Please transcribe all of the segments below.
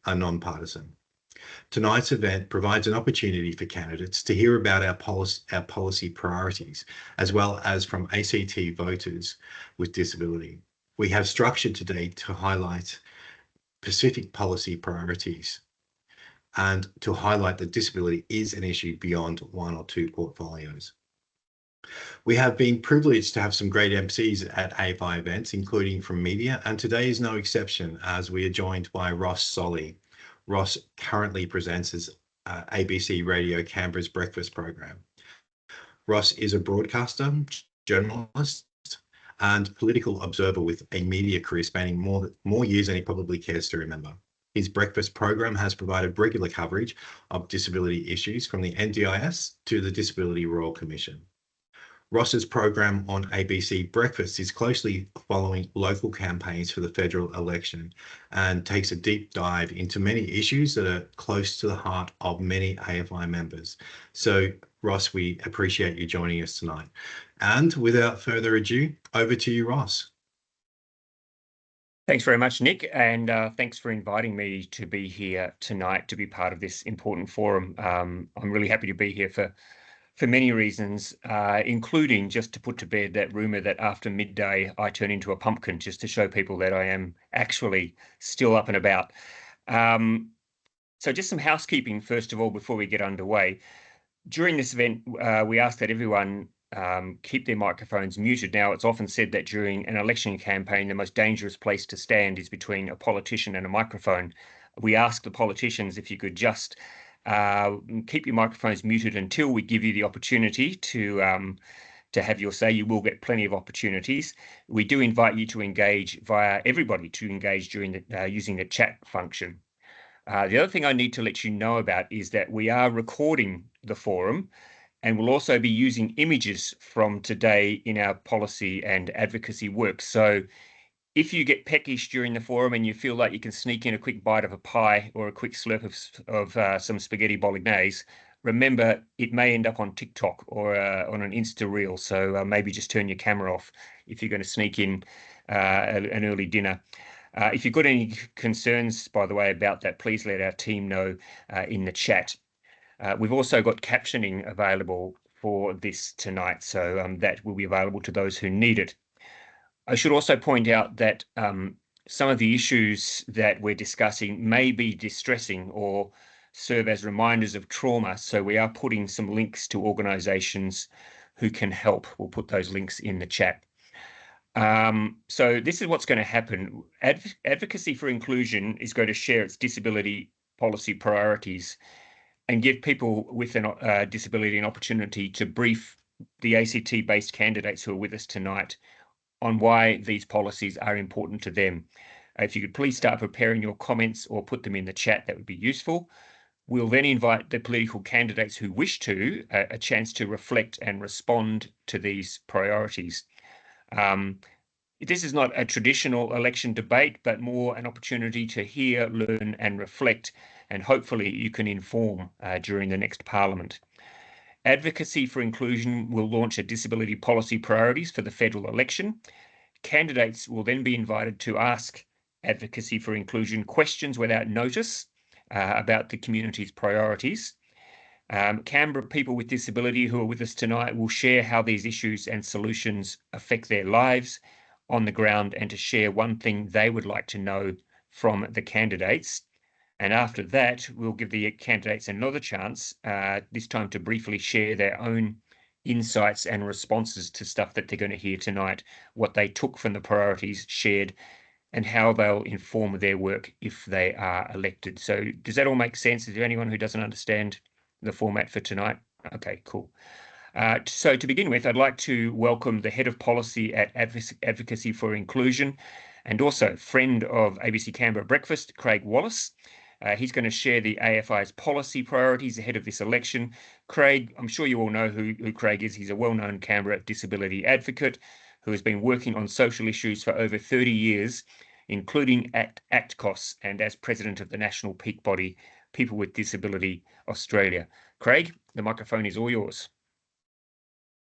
are non-partisan. Tonight's event provides an opportunity for candidates to hear about our policy priorities, as well as from ACT voters with disability. We have structured today to highlight specific policy priorities and to highlight that disability is an issue beyond one or two portfolios. We have been privileged to have some great MCs at AFI events, including from media, and today is no exception as we are joined by Ross Solly. Ross currently presents as ABC Radio Canberra's breakfast program. Ross is a broadcaster, journalist, and political observer with a media career spanning more years than he probably cares to remember. His breakfast program has provided regular coverage of disability issues from the NDIS to the Disability Royal Commission. Ross's program on ABC Breakfast is closely following local campaigns for the federal election and takes a deep dive into many issues that are close to the heart of many AFI members. So, Ross, we appreciate you joining us tonight. And without further ado, over to you, Ross. Thanks very much, Nick, and thanks for inviting me to be here tonight to be part of this important forum. I'm really happy to be here for many reasons, including just to put to bed that rumour that after midday I turn into a pumpkin, just to show people that I am actually still up and about. So just some housekeeping, first of all, before we get underway. During this event, we ask that everyone keep their microphones muted. Now, it's often said that during an election campaign, the most dangerous place to stand is between a politician and a microphone. We ask the politicians if you could just keep your microphones muted until we give you the opportunity to have your say. You will get plenty of opportunities. We do invite you to engage everybody to engage during using the chat function. The other thing I need to let you know about is that we are recording the forum, and we'll also be using images from today in our policy and advocacy work. So if you get peckish during the forum and you feel like you can sneak in a quick bite of a pie or a quick slurp of some spaghetti bolognese, remember it may end up on TikTok or on an Insta reel. So maybe just turn your camera off if you're going to sneak in an early dinner. If you've got any concerns, by the way, about that, please let our team know in the chat. We've also got captioning available for this tonight, so that will be available to those who need it. I should also point out that some of the issues that we're discussing may be distressing or serve as reminders of trauma, so we are putting some links to organisations who can help. We'll put those links in the chat. So this is what's going to happen. Advocacy for Inclusion is going to share its disability policy priorities and give people with a disability an opportunity to brief the ACT-based candidates who are with us tonight on why these policies are important to them. If you could please start preparing your comments or put them in the chat, that would be useful. We'll then invite the political candidates who wish to a chance to reflect and respond to these priorities. This is not a traditional election debate, but more an opportunity to hear, learn and reflect, and hopefully you can inform during the next Parliament. Advocacy for Inclusion will launch a disability policy priorities for the federal election. Candidates will then be invited to ask Advocacy for Inclusion questions without notice about the community's priorities. Canberra people with disability who are with us tonight will share how these issues and solutions affect their lives on the ground and to share one thing they would like to know from the candidates. And after that, we'll give the candidates another chance, this time to briefly share their own insights and responses to stuff that they're going to hear tonight, what they took from the priorities shared, and how they'll inform their work if they are elected. So does that all make sense? Is there anyone who doesn't understand the format for tonight? Okay, cool. So to begin with, I'd like to welcome the Head of Policy at Advocacy for Inclusion and also friend of ABC Canberra Breakfast, Craig Wallace. He's going to share the AFI's policy priorities ahead of this election. Craig, I'm sure you all know who Craig is. He's a well-known Canberra disability advocate who has been working on social issues for over 30 years, including at ACTCOS and as president of the national peak body, People with Disability Australia. Craig, the microphone is all yours.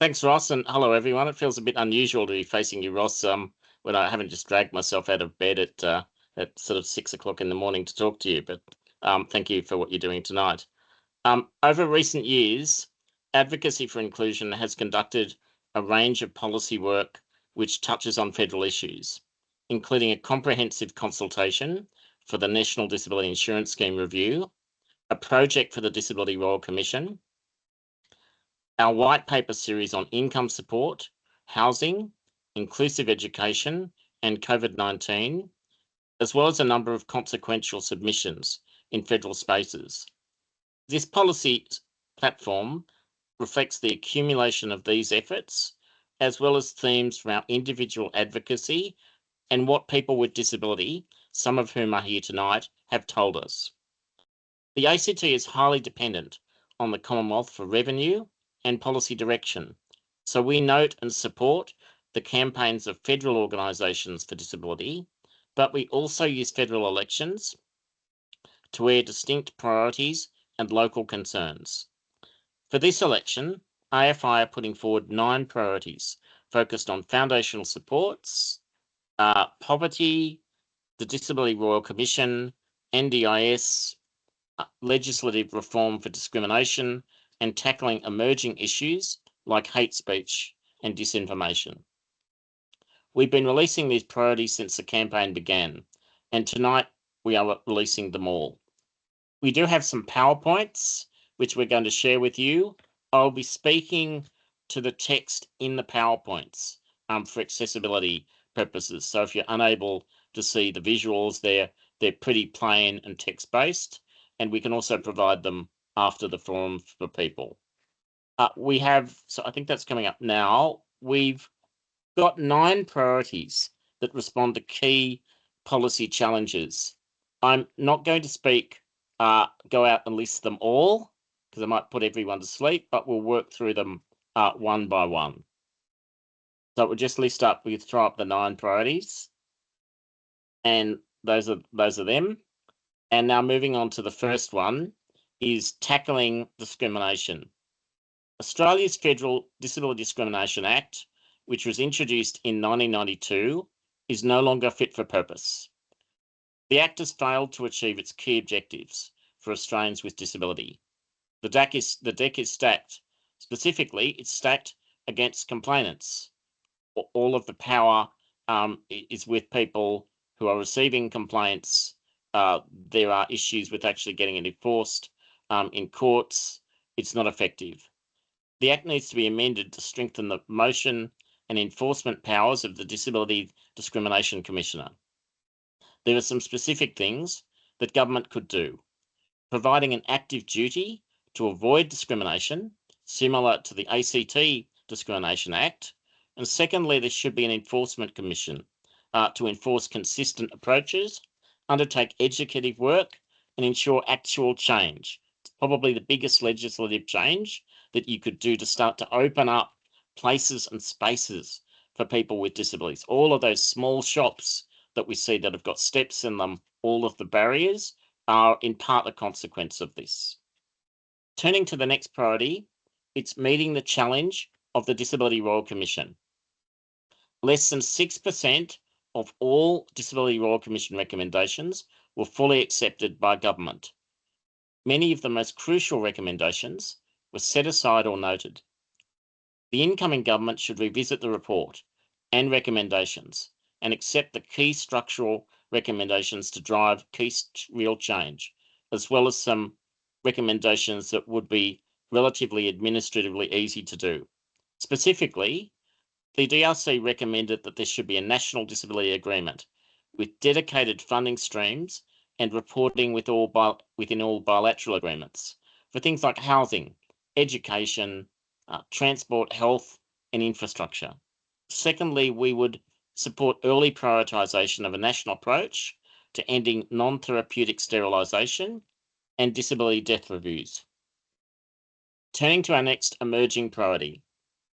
Thanks, Ross, and hello, everyone. It feels a bit unusual to be facing you, Ross, when I haven't just dragged myself out of bed at at sort of 6 o'clock in the morning to talk to you, but thank you for what you're doing tonight. Over recent years, Advocacy for Inclusion has conducted a range of policy work which touches on federal issues, including a comprehensive consultation for the National Disability Insurance Scheme review, a project for the Disability Royal Commission, our white paper series on income support, housing, inclusive education, and COVID-19, as well as a number of consequential submissions in federal spaces. This policy platform reflects the accumulation of these efforts, as well as themes from our individual advocacy and what people with disability, some of whom are here tonight, have told us. The ACT is highly dependent on the Commonwealth for revenue and policy direction, so we note and support the campaigns of federal organisations for disability, but we also use federal elections to air distinct priorities and local concerns. For this election, AFI are putting forward 9 priorities focused on foundational supports, poverty, the Disability Royal Commission, NDIS, legislative reform for discrimination, and tackling emerging issues like hate speech and disinformation. We've been releasing these priorities since the campaign began, and tonight we are releasing them all. We do have some PowerPoints, which we're going to share with you. I'll be speaking to the text in the PowerPoints for accessibility purposes. So if you're unable to see the visuals, they're pretty plain and text-based, and we can also provide them after the forum for people. So I think that's coming up now. We've got 9 priorities that respond to key policy challenges. I'm not going to go out and list them all, because I might put everyone to sleep, but we'll work through them one by one. So we'll just throw up the 9 priorities, and those are them. And now moving on to the first one is tackling discrimination. Australia's Federal Disability Discrimination Act, which was introduced in 1992, is no longer fit for purpose. The Act has failed to achieve its key objectives for Australians with disability. The deck is stacked. Specifically, it's stacked against complainants. All of the power is with people who are receiving complaints. There are issues with actually getting it enforced in courts. It's not effective. The Act needs to be amended to strengthen the motion and enforcement powers of the Disability Discrimination Commissioner. There are some specific things that government could do. Providing an active duty to avoid discrimination, similar to the ACT Discrimination Act. And secondly, there should be an enforcement commission to enforce consistent approaches, undertake educative work, and ensure actual change. It's probably the biggest legislative change that you could do to start to open up places and spaces for people with disabilities. All of those small shops that we see that have got steps in them, all of the barriers are in part a consequence of this. Turning to the next priority, it's meeting the challenge of the Disability Royal Commission. Less than 6% of all Disability Royal Commission recommendations were fully accepted by government. Many of the most crucial recommendations were set aside or noted. The incoming government should revisit the report and recommendations and accept the key structural recommendations to drive key real change, as well as some recommendations that would be relatively administratively easy to do. Specifically, the DRC recommended that there should be a national disability agreement with dedicated funding streams and reporting within all bilateral agreements for things like housing, education, transport, health, and infrastructure. Secondly, we would support early prioritisation of a national approach to ending non-therapeutic sterilisation and disability death reviews. Turning to our next emerging priority,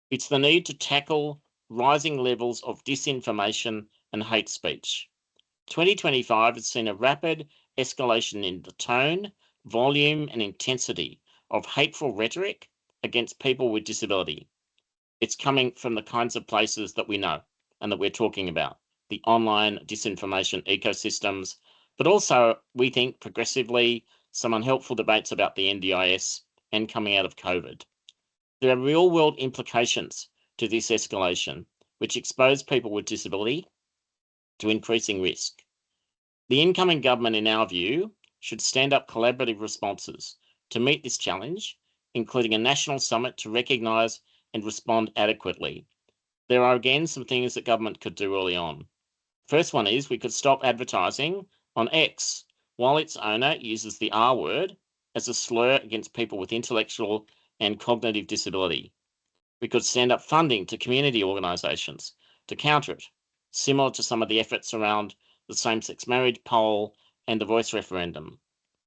it's the need to tackle rising levels of disinformation and hate speech. 2025 has seen a rapid escalation in the tone, volume, and intensity of hateful rhetoric against people with disability. It's coming from the kinds of places that we know and that we're talking about. the online disinformation ecosystems, but also, we think, progressively, some unhelpful debates about the NDIS and coming out of COVID. There are real-world implications to this escalation, which expose people with disability to increasing risk. The incoming government, in our view, should stand up collaborative responses to meet this challenge, including a national summit to recognise and respond adequately. There are again some things that government could do early on. First one is we could stop advertising on X while its owner uses the R word as a slur against people with intellectual and cognitive disability. We could stand up funding to community organisations to counter it, similar to some of the efforts around the same-sex marriage poll and the voice referendum.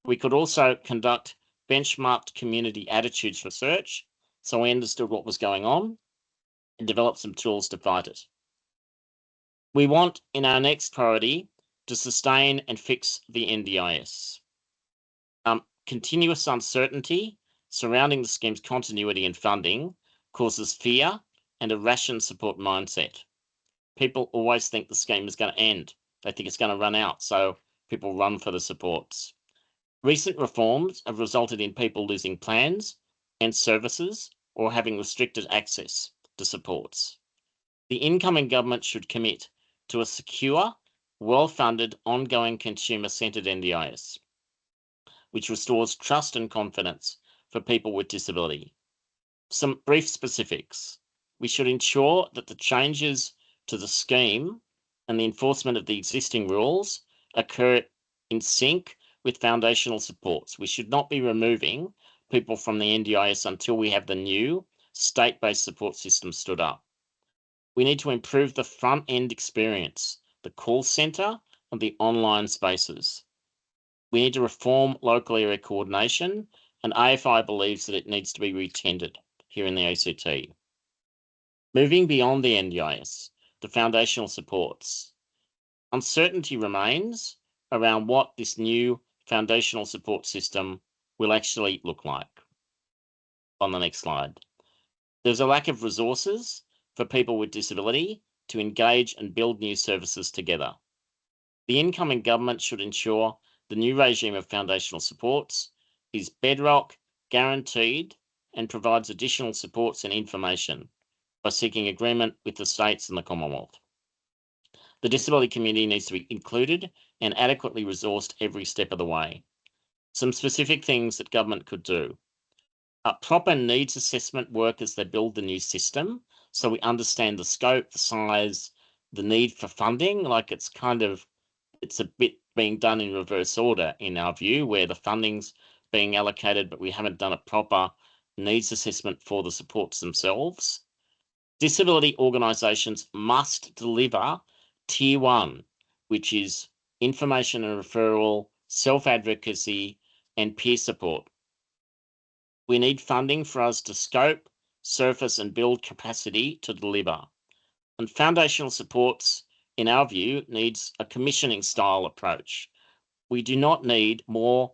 We could also conduct benchmarked community attitudes research so we understood what was going on and develop some tools to fight it. We want, in our next priority, to sustain and fix the NDIS. Continuous uncertainty surrounding the scheme's continuity and funding causes fear and a ration support mindset. People always think the scheme is going to end. They think it's going to run out, so people run for the supports. Recent reforms have resulted in people losing plans and services or having restricted access to supports. The incoming government should commit to a secure, well-funded, ongoing consumer-centred NDIS, which restores trust and confidence for people with disability. Some brief specifics. We should ensure that the changes to the scheme and the enforcement of the existing rules occur in sync with foundational supports. We should not be removing people from the NDIS until we have the new state-based support system stood up. We need to improve the front-end experience, the call centre and the online spaces. We need to reform local area coordination, and AFI believes that it needs to be retendered here in the ACT. Moving beyond the NDIS, the foundational supports. Uncertainty remains around what this new foundational support system will actually look like. On the next slide. There's a lack of resources for people with disability to engage and build new services together. The incoming government should ensure the new regime of foundational supports is bedrock, guaranteed, and provides additional supports and information by seeking agreement with the states and the Commonwealth. The disability community needs to be included and adequately resourced every step of the way. Some specific things that government could do. Proper needs assessment work as they build the new system, so we understand the scope, the size, the need for funding. Like it's a bit being done in reverse order in our view, where the funding's being allocated, but we haven't done a proper needs assessment for the supports themselves. Disability organisations must deliver Tier 1, which is information and referral, self-advocacy, and peer support. We need funding for us to scope, surface, and build capacity to deliver. And foundational supports, in our view, needs a commissioning style approach. We do not need more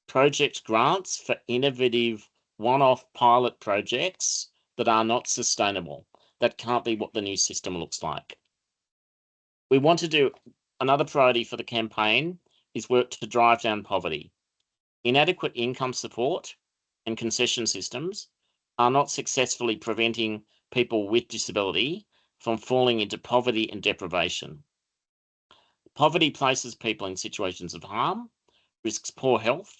project grants for innovative one-off pilot projects that are not sustainable. That can't be what the new system looks like. We want to do another priority for the campaign is work to drive down poverty. Inadequate income support and concession systems are not successfully preventing people with disability from falling into poverty and deprivation. Poverty places people in situations of harm, risks poor health,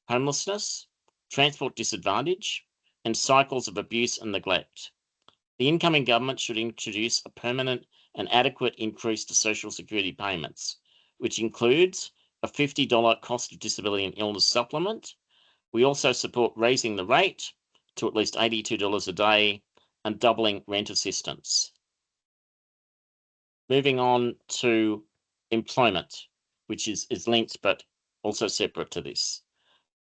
homelessness, transport disadvantage, and cycles of abuse and neglect. The incoming government should introduce a permanent and adequate increase to social security payments, which includes a $50 cost of disability and illness supplement. We also support raising the rate to at least $82 a day and doubling rent assistance. Moving on to employment, which is linked but also separate to this.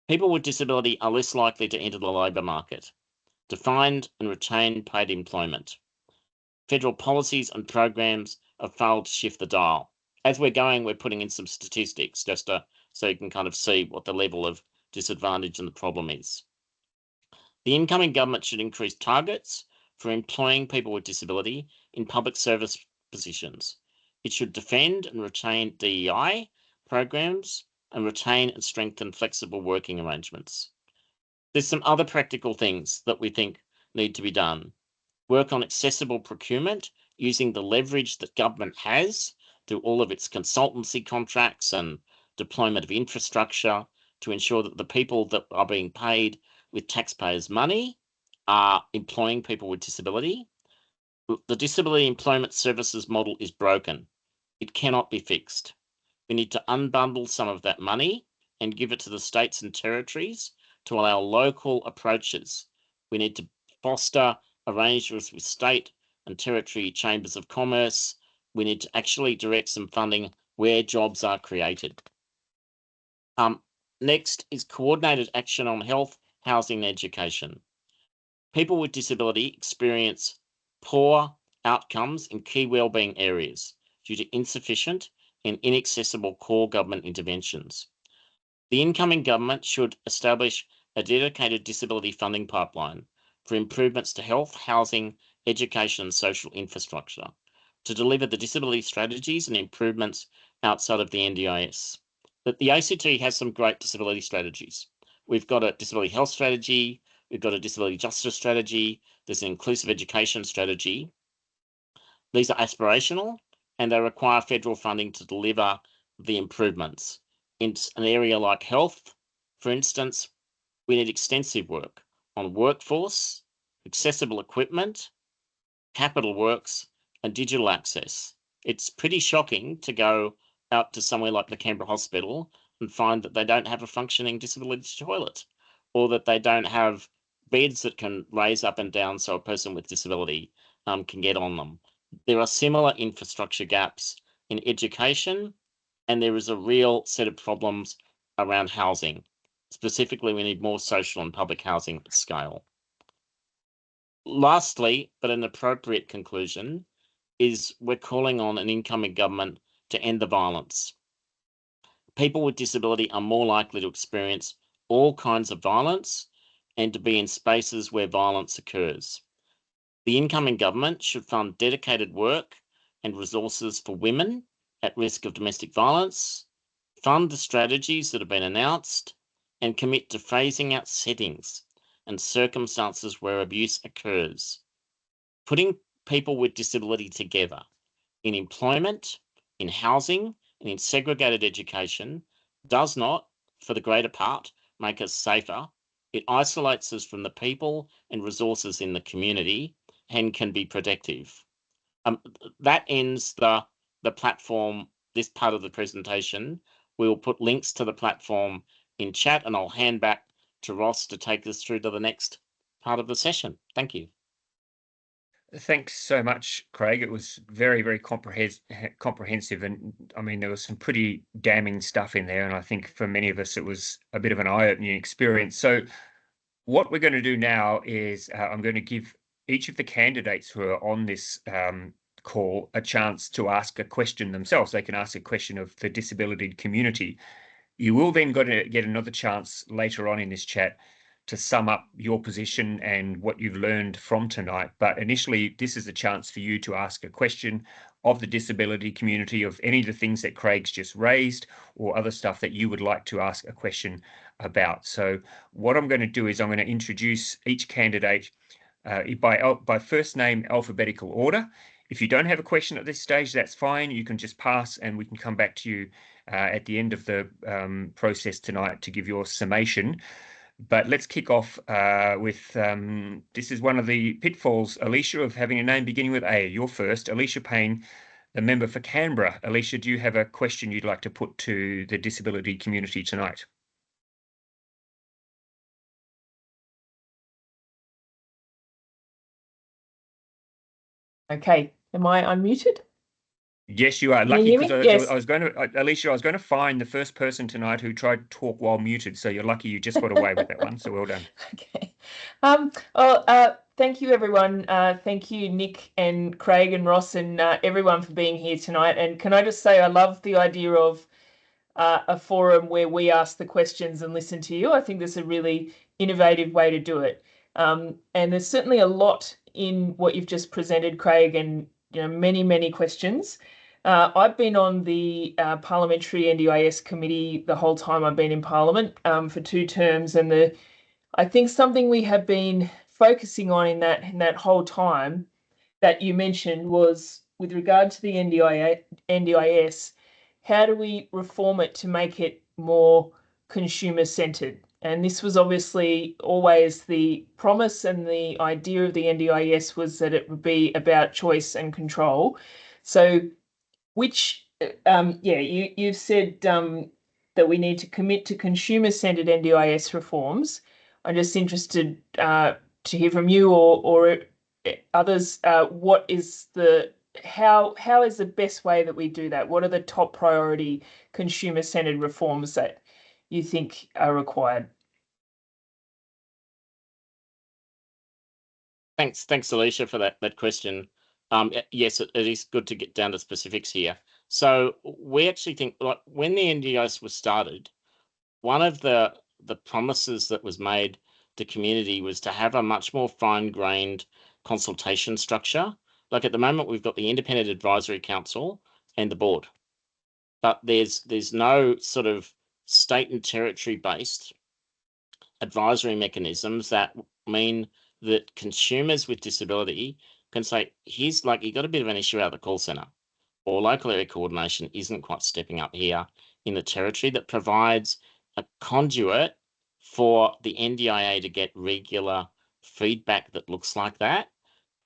People with disability are less likely to enter the labour market, to find and retain paid employment. Federal policies and programs have failed to shift the dial. As we're going, we're putting in some statistics just so you can kind of see what the level of disadvantage and the problem is. The incoming government should increase targets for employing people with disability in public service positions, It should defend and retain DEI programs and retain and strengthen flexible working arrangements. There's some other practical things that we think need to be done. Work on accessible procurement using the leverage that government has through all of its consultancy contracts and deployment of infrastructure to ensure that the people that are being paid with taxpayers' money are employing people with disability. The disability employment services model is broken. It cannot be fixed. We need to unbundle some of that money and give it to the states and territories to allow local approaches. We need to foster arrangements with state and territory chambers of commerce. We need to actually direct some funding where jobs are created. Next is coordinated action on health, housing, and education. People with disability experience poor outcomes in key wellbeing areas due to insufficient and inaccessible core government interventions. The incoming government should establish a dedicated disability funding pipeline for improvements to health, housing, education, and social infrastructure to deliver the disability strategies and improvements outside of the NDIS. The ACT has some great disability strategies. We've got a disability health strategy, we've got a disability justice strategy, there's an inclusive education strategy. These are aspirational and they require federal funding to deliver the improvements. In an area like health, for instance, we need extensive work on workforce, accessible equipment, capital works, and digital access. It's pretty shocking to go out to somewhere like the Canberra Hospital and find that they don't have a functioning disability toilet, or that they don't have beds that can raise up and down so a person with disability can get on them. There are similar infrastructure gaps in education, and there is a real set of problems around housing. Specifically, we need more social and public housing at scale. Lastly, but an appropriate conclusion, is we're calling on an incoming government to end the violence. People with disability are more likely to experience all kinds of violence and to be in spaces where violence occurs. The incoming government should fund dedicated work and resources for women at risk of domestic violence, fund the strategies that have been announced, and commit to phasing out settings and circumstances where abuse occurs. Putting people with disability together in employment, in housing, and in segregated education does not, for the greater part, make us safer. It isolates us from the people and resources in the community and can be protective. That ends the platform, this part of the presentation. We will put links to the platform in chat, and I'll hand back to Ross to take us through to the next part of the session. Thank you. Thanks so much, Craig. It was very, very comprehensive. And I mean, there was some pretty damning stuff in there. And I think for many of us, it was a bit of an eye-opening experience. So what we're going to do now is I'm going to give each of the candidates who are on this call a chance to ask a question themselves. They can ask a question of the disability community. You will then get another chance later on in this chat to sum up your position and what you've learned from tonight. But initially, this is a chance for you to ask a question of the disability community of any of the things that Craig's just raised or other stuff that you would like to ask a question about. So what I'm going to do is I'm going to introduce each candidate by first name alphabetical order. If you don't have a question at this stage, that's fine. You can just pass and we can come back to you at the end of the process tonight to give your summation. But let's kick off with, this is one of the pitfalls, Alicia, of having a name beginning with A. You're first. Alicia Payne, the member for Canberra. Alicia, do you have a question you'd like to put to the disability community tonight? Okay, am I unmuted? Yes, you are. Can you Lucky hear me? because Yes. I was going to, Alicia, I was going to find the first person tonight who tried to talk while muted. So you're lucky you just got away with that one. So well done. Okay. Thank you, everyone. Thank you, Nick and Craig and Ross and everyone for being here tonight. And can I just say I love the idea of a forum where we ask the questions and listen to you. I think that's a really innovative way to do it. And there's certainly a lot in what you've just presented, Craig, and many, many questions. I've been on the parliamentary NDIS committee the whole time I've been in Parliament for 2 terms, and I think something we have been focusing on in that whole time that you mentioned was with regard to the NDIS, how do we reform it to make it more consumer centred? And this was obviously always the promise, and the idea of the NDIS was that it would be about choice and control. So which, you've said that we need to commit to consumer-centred NDIS reforms. I'm just interested to hear from you or others. What is how is the best way that we do that? What are the top priority consumer-centred reforms that you think are required? Thanks, Alicia, for that question. Yes, it is good to get down to specifics here. So we actually think, like, when the NDIS was started, one of the promises that was made to community was to have a much more fine-grained consultation structure. Like at the moment, we've got the Independent Advisory Council and the board, but there's no sort of state and territory based advisory mechanisms that mean that consumers with disability can say, here's, like, you got a bit of an issue out of the call centre, or local area coordination isn't quite stepping up here in the territory, that provides a conduit for the NDIA to get regular feedback that looks like that,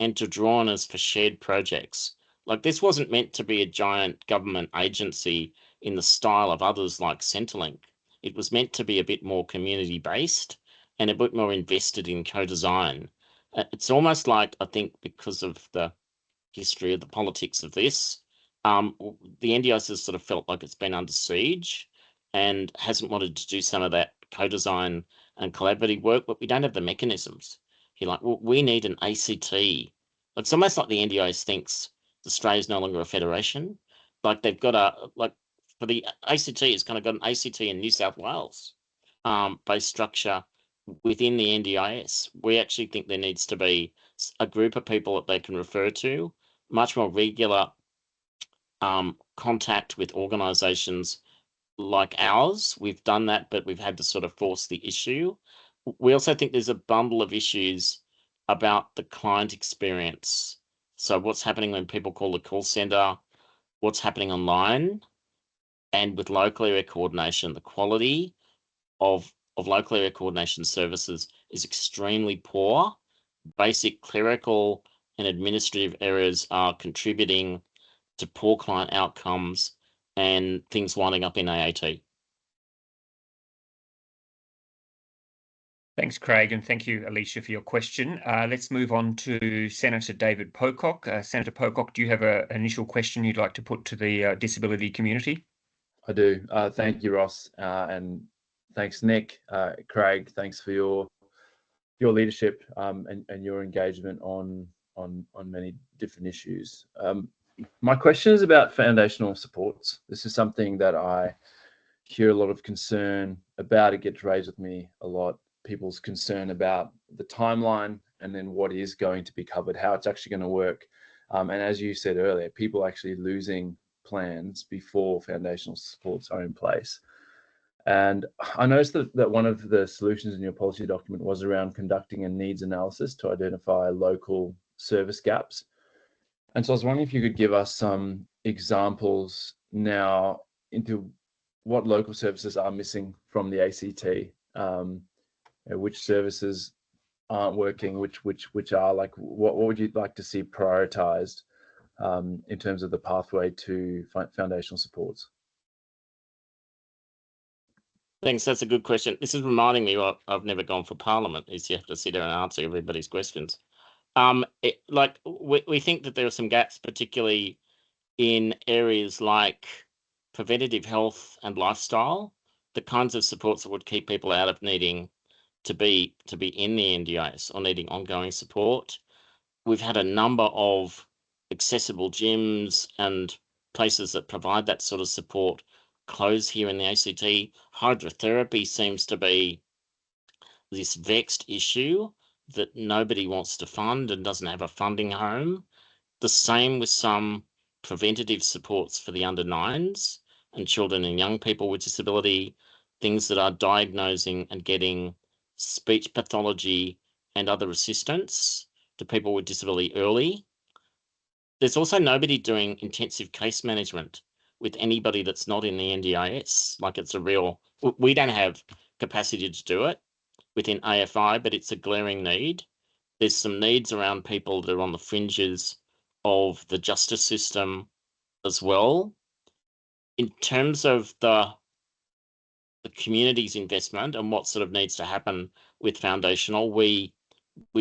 and to draw on us for shared projects. Like, this wasn't meant to be a giant government agency in the style of others like Centrelink. It was meant to be a bit more community based and a bit more invested in co-design. It's almost like, I think, because of the history of the politics of this, the NDIS has sort of felt like it's been under siege and hasn't wanted to do some of that co-design and collaborative work, but we don't have the mechanisms. You're like, well, we need an ACT. It's almost like the NDIS thinks Australia is no longer a federation. Like, they've got for the ACT, it's kind of got an ACT in New South Wales based structure within the NDIS. We actually think there needs to be a group of people that they can refer to, much more regular contact with organisations like ours. We've done that, but we've had to sort of force the issue. We also think there's a bundle of issues about the client experience. So what's happening when people call the call centre, what's happening online, and with local area coordination, the quality of local area coordination services is extremely poor. Basic clerical and administrative errors are contributing to poor client outcomes and things winding up in AAT. Thanks, Craig, and thank you, Alicia, for your question. Let's move on to Senator David Pocock. Senator Pocock, do you have an initial question you'd like to put to the disability community? I do. Thank you, Ross, and thanks, Nick. Craig, thanks for your leadership and your engagement on many different issues. My question is about foundational supports. This is something that I hear a lot of concern about. It gets raised with me a lot. People's concern about the timeline and then what is going to be covered, how it's actually going to work. And as you said earlier, people actually losing plans before foundational supports are in place. And I noticed that one of the solutions in your policy document was around conducting a needs analysis to identify local service gaps. And so I was wondering if you could give us some examples now into what local services are missing from the ACT, which services aren't working, which are, like, what would you like to see prioritized in terms of the pathway to foundational supports? Thanks. That's a good question. This is reminding me what I've never gone for Parliament, is you have to sit there and answer everybody's questions. We think that there are some gaps, particularly in areas like preventative health and lifestyle, the kinds of supports that would keep people out of needing to be in the NDIS or needing ongoing support. We've had a number of accessible gyms and places that provide that sort of support close here in the ACT. Hydrotherapy seems to be this vexed issue that nobody wants to fund and doesn't have a funding home. The same with some preventative supports for the under 9s and children and young people with disability, things that are diagnosing and getting speech pathology and other assistance to people with disability early. There's also nobody doing intensive case management with anybody that's not in the NDIS. Like, it's a real, we don't have capacity to do it within AFI, but it's a glaring need. There's some needs around people that are on the fringes of the justice system as well. In terms of the community's investment and what sort of needs to happen with foundational, we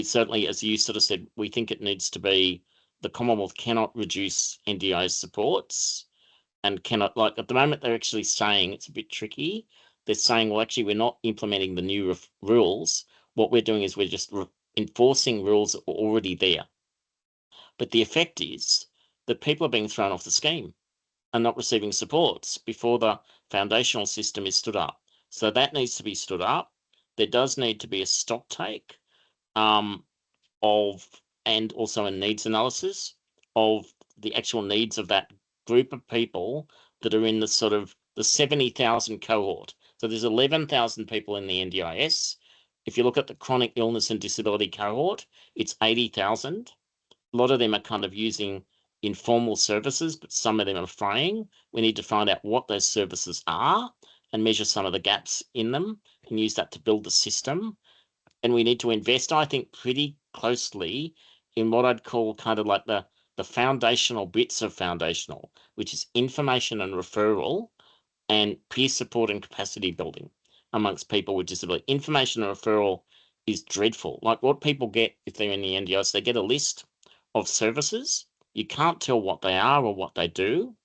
certainly, as you sort of said, we think it needs to be, the Commonwealth cannot reduce NDIS supports and cannot, like, at the moment they're actually saying, it's a bit tricky, they're saying, well, actually we're not implementing the new rules. What we're doing is we're just enforcing rules that were already there. But the effect is that people are being thrown off the scheme and not receiving supports before the foundational system is stood up. So that needs to be stood up. There does need to be a stock take of, and also a needs analysis of the actual needs of that group of people that are in the sort of the 70,000 cohort. So there's 11,000 people in the NDIS. If you look at the chronic illness and disability cohort, it's 80,000. A lot of them are kind of using informal services, but some of them are fraying. We need to find out what those services are and measure some of the gaps in them and use that to build the system. And we need to invest, I think, pretty closely in what I'd call kind of like the foundational bits of foundational, which is information and referral and peer support and capacity building amongst people with disability. Information and referral is dreadful. Like, what people get if they're in the NDIS, they get a list of services. You can't tell what they are or what they do.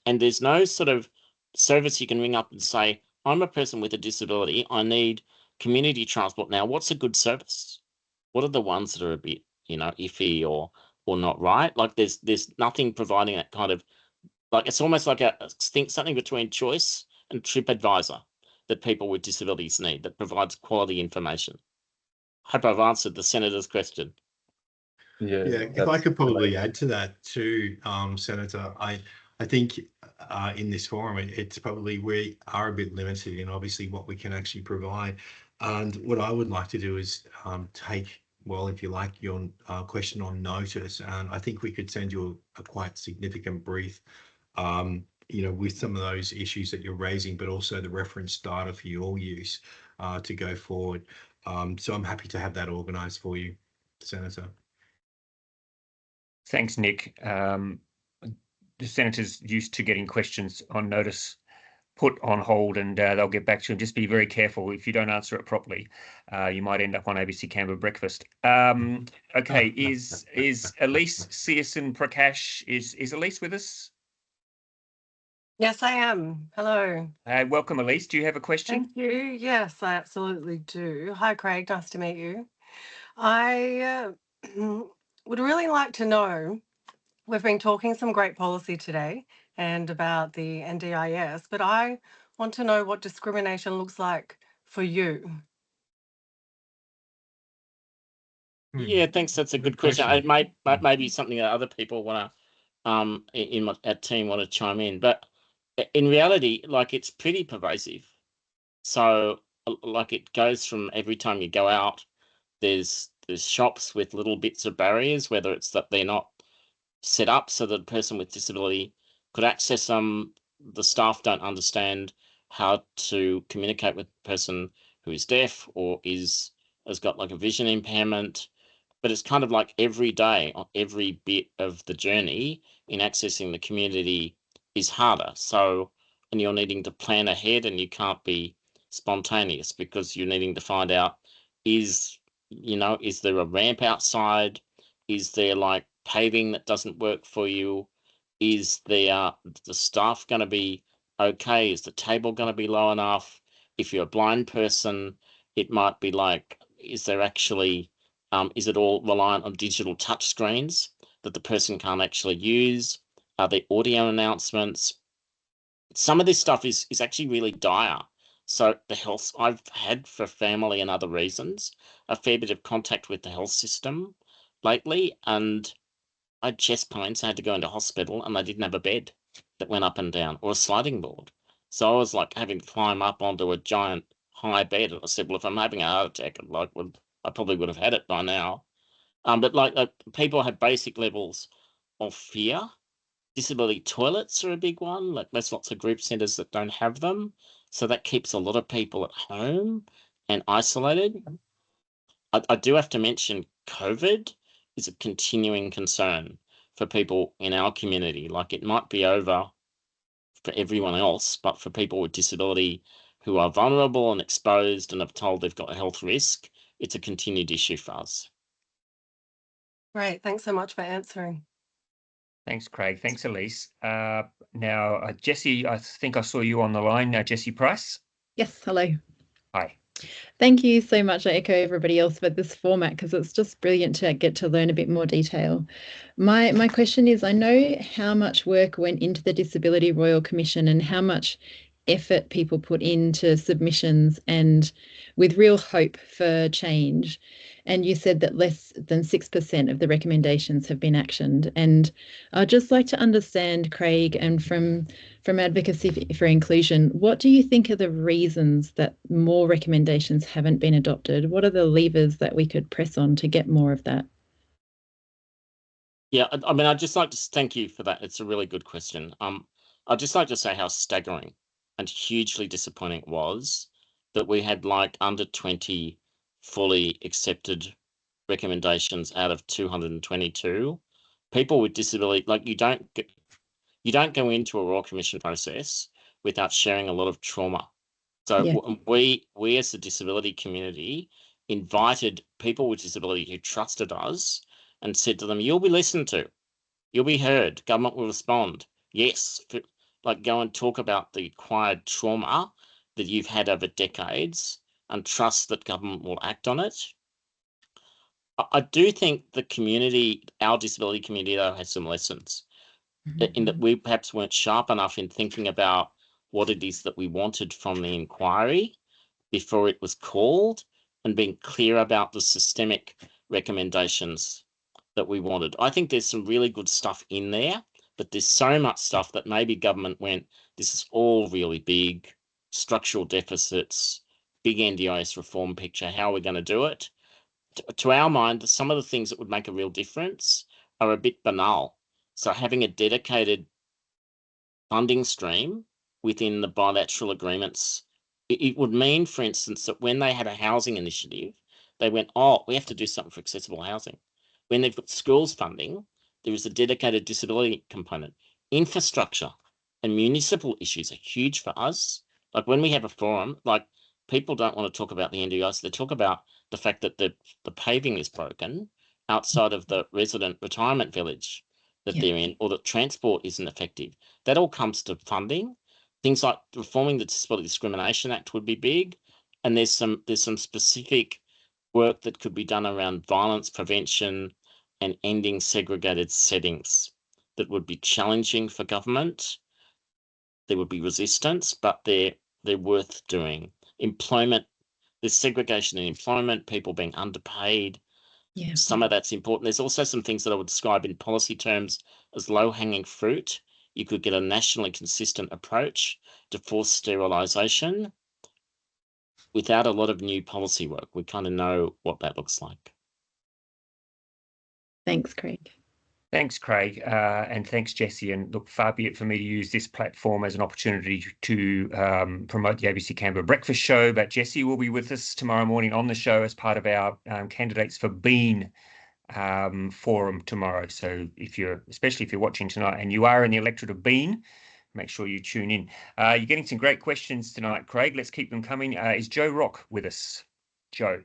And there's no sort of service you can ring up and say, I'm a person with a disability, I need community transport now. What's a good service? What are the ones that are a bit, iffy or not right? Like, there's nothing providing that kind of, like, it's almost like something between Choice and TripAdvisor that people with disabilities need, that provides quality information. Hope I've answered the Senator's question. Yeah, if I could probably add to that too, Senator, I think in this forum, it's probably, we are a bit limited in obviously what we can actually provide. And what I would like to do is take, well, if you like, your question on notice, and I think we could send you a quite significant brief, with some of those issues that you're raising, but also the reference data for your use to go forward. So I'm happy to have that organised for you, Senator. Thanks, Nick. The Senator's used to getting questions on notice put on hold, and they'll get back to you. And just be very careful, if you don't answer it properly, you might end up on ABC Canberra Breakfast. Okay, is Elise Searson Prakash, is Elise with us? Yes, I am. Hello. Welcome, Elise. Do you have a question? Thank you. Yes, I absolutely do. Hi, Craig. Nice to meet you. I would really like to know, we've been talking some great policy today and about the NDIS, but I want to know what discrimination looks like for you. Yeah, thanks. That's a good question. It might be something that other people want to, in our team, want to chime in. But in reality, like, it's pretty pervasive. So, like, it goes from every time you go out, there's shops with little bits of barriers, whether it's that they're not set up so that a person with disability could access them. The staff don't understand how to communicate with a person who is deaf or has got like a vision impairment. But it's kind of like every day, on every bit of the journey in accessing the community is harder. So, and you're needing to plan ahead, and you can't be spontaneous because you're needing to find out, is there a ramp outside? Is there like paving that doesn't work for you? Is the staff going to be okay? Is the table going to be low enough? If you're a blind person, it might be like, is there actually, is it all reliant on digital touch screens that the person can't actually use? Are there audio announcements? Some of this stuff is actually really dire. So the health, I've had, for family and other reasons, a fair bit of contact with the health system lately, and I had chest pains. I had to go into hospital, and they didn't have a bed that went up and down or a sliding board. So I was like having to climb up onto a giant high bed. And I said, well, if I'm having a heart attack, I probably would have had it by now. But like people have basic levels of fear. Disability toilets are a big one. Like there's lots of group centres that don't have them. So that keeps a lot of people at home and isolated. I do have to mention COVID is a continuing concern for people in our community. Like it might be over for everyone else, but for people with disability who are vulnerable and exposed and have told they've got a health risk, it's a continued issue for us. Great. Thanks so much for answering. Thanks, Craig. Thanks, Elise. Now, Jessie, I think I saw you on the line. Now, Jessie Price. Yes, hello. Hi. Thank you so much. I echo everybody else for this format because it's just brilliant to get to learn a bit more detail. My question is, I know how much work went into the Disability Royal Commission and how much effort people put into submissions and with real hope for change. And you said that less than 6% of the recommendations have been actioned. And I'd just like to understand, Craig, and from Advocacy for Inclusion, what do you think are the reasons that more recommendations haven't been adopted? What are the levers that we could press on to get more of that? Yeah, I mean, I'd just like to thank you for that. It's a really good question. I'd just like to say how staggering and hugely disappointing it was that we had like under 20 fully accepted recommendations out of 222. People with disability, like you don't go into a Royal Commission process without sharing a lot of trauma. So Yeah. we as the disability community invited people with disability who trusted us and said to them, you'll be listened to, you'll be heard, government will respond. Yes, like go and talk about the acquired trauma that you've had over decades and trust that government will act on it. I do think the community, our disability community, though, has some lessons in that we perhaps weren't sharp enough in thinking about what it is that we wanted from the inquiry before it was called and being clear about the systemic recommendations that we wanted. I think there's some really good stuff in there, but there's so much stuff that maybe government went, this is all really big, structural deficits, big NDIS reform picture, how are we going to do it? To our mind, some of the things that would make a real difference are a bit banal. So having a dedicated funding stream within the bilateral agreements, it would mean, for instance, that when they had a housing initiative, they went, oh, we have to do something for accessible housing. When they've got schools funding, there is a dedicated disability component. Infrastructure and municipal issues are huge for us. Like when we have a forum, like people don't want to talk about the NDIS, they talk about the fact that the paving is broken outside of the resident retirement village that they're in, or that transport isn't effective. That all comes to funding. Things like reforming the Disability Discrimination Act would be big, and there's some specific work that could be done around violence prevention and ending segregated settings that would be challenging for government. There would be resistance, but they're worth doing. Employment, there's segregation in employment, people being underpaid. Yeah. Some of that's important. There's also some things that I would describe in policy terms as low-hanging fruit. You could get a nationally consistent approach to forced sterilisation without a lot of new policy work. We kind of know what that looks like. Thanks, Craig. Thanks, Craig, and thanks, Jessie. And look, far be it for me to use this platform as an opportunity to promote the ABC Canberra Breakfast Show, but Jessie will be with us tomorrow morning on the show as part of our Candidates for Bean forum tomorrow. So especially if you're watching tonight and you are in the electorate of Bean, make sure you tune in. You're getting some great questions tonight, Craig. Let's keep them coming. Is Joe Rock with us? Joe.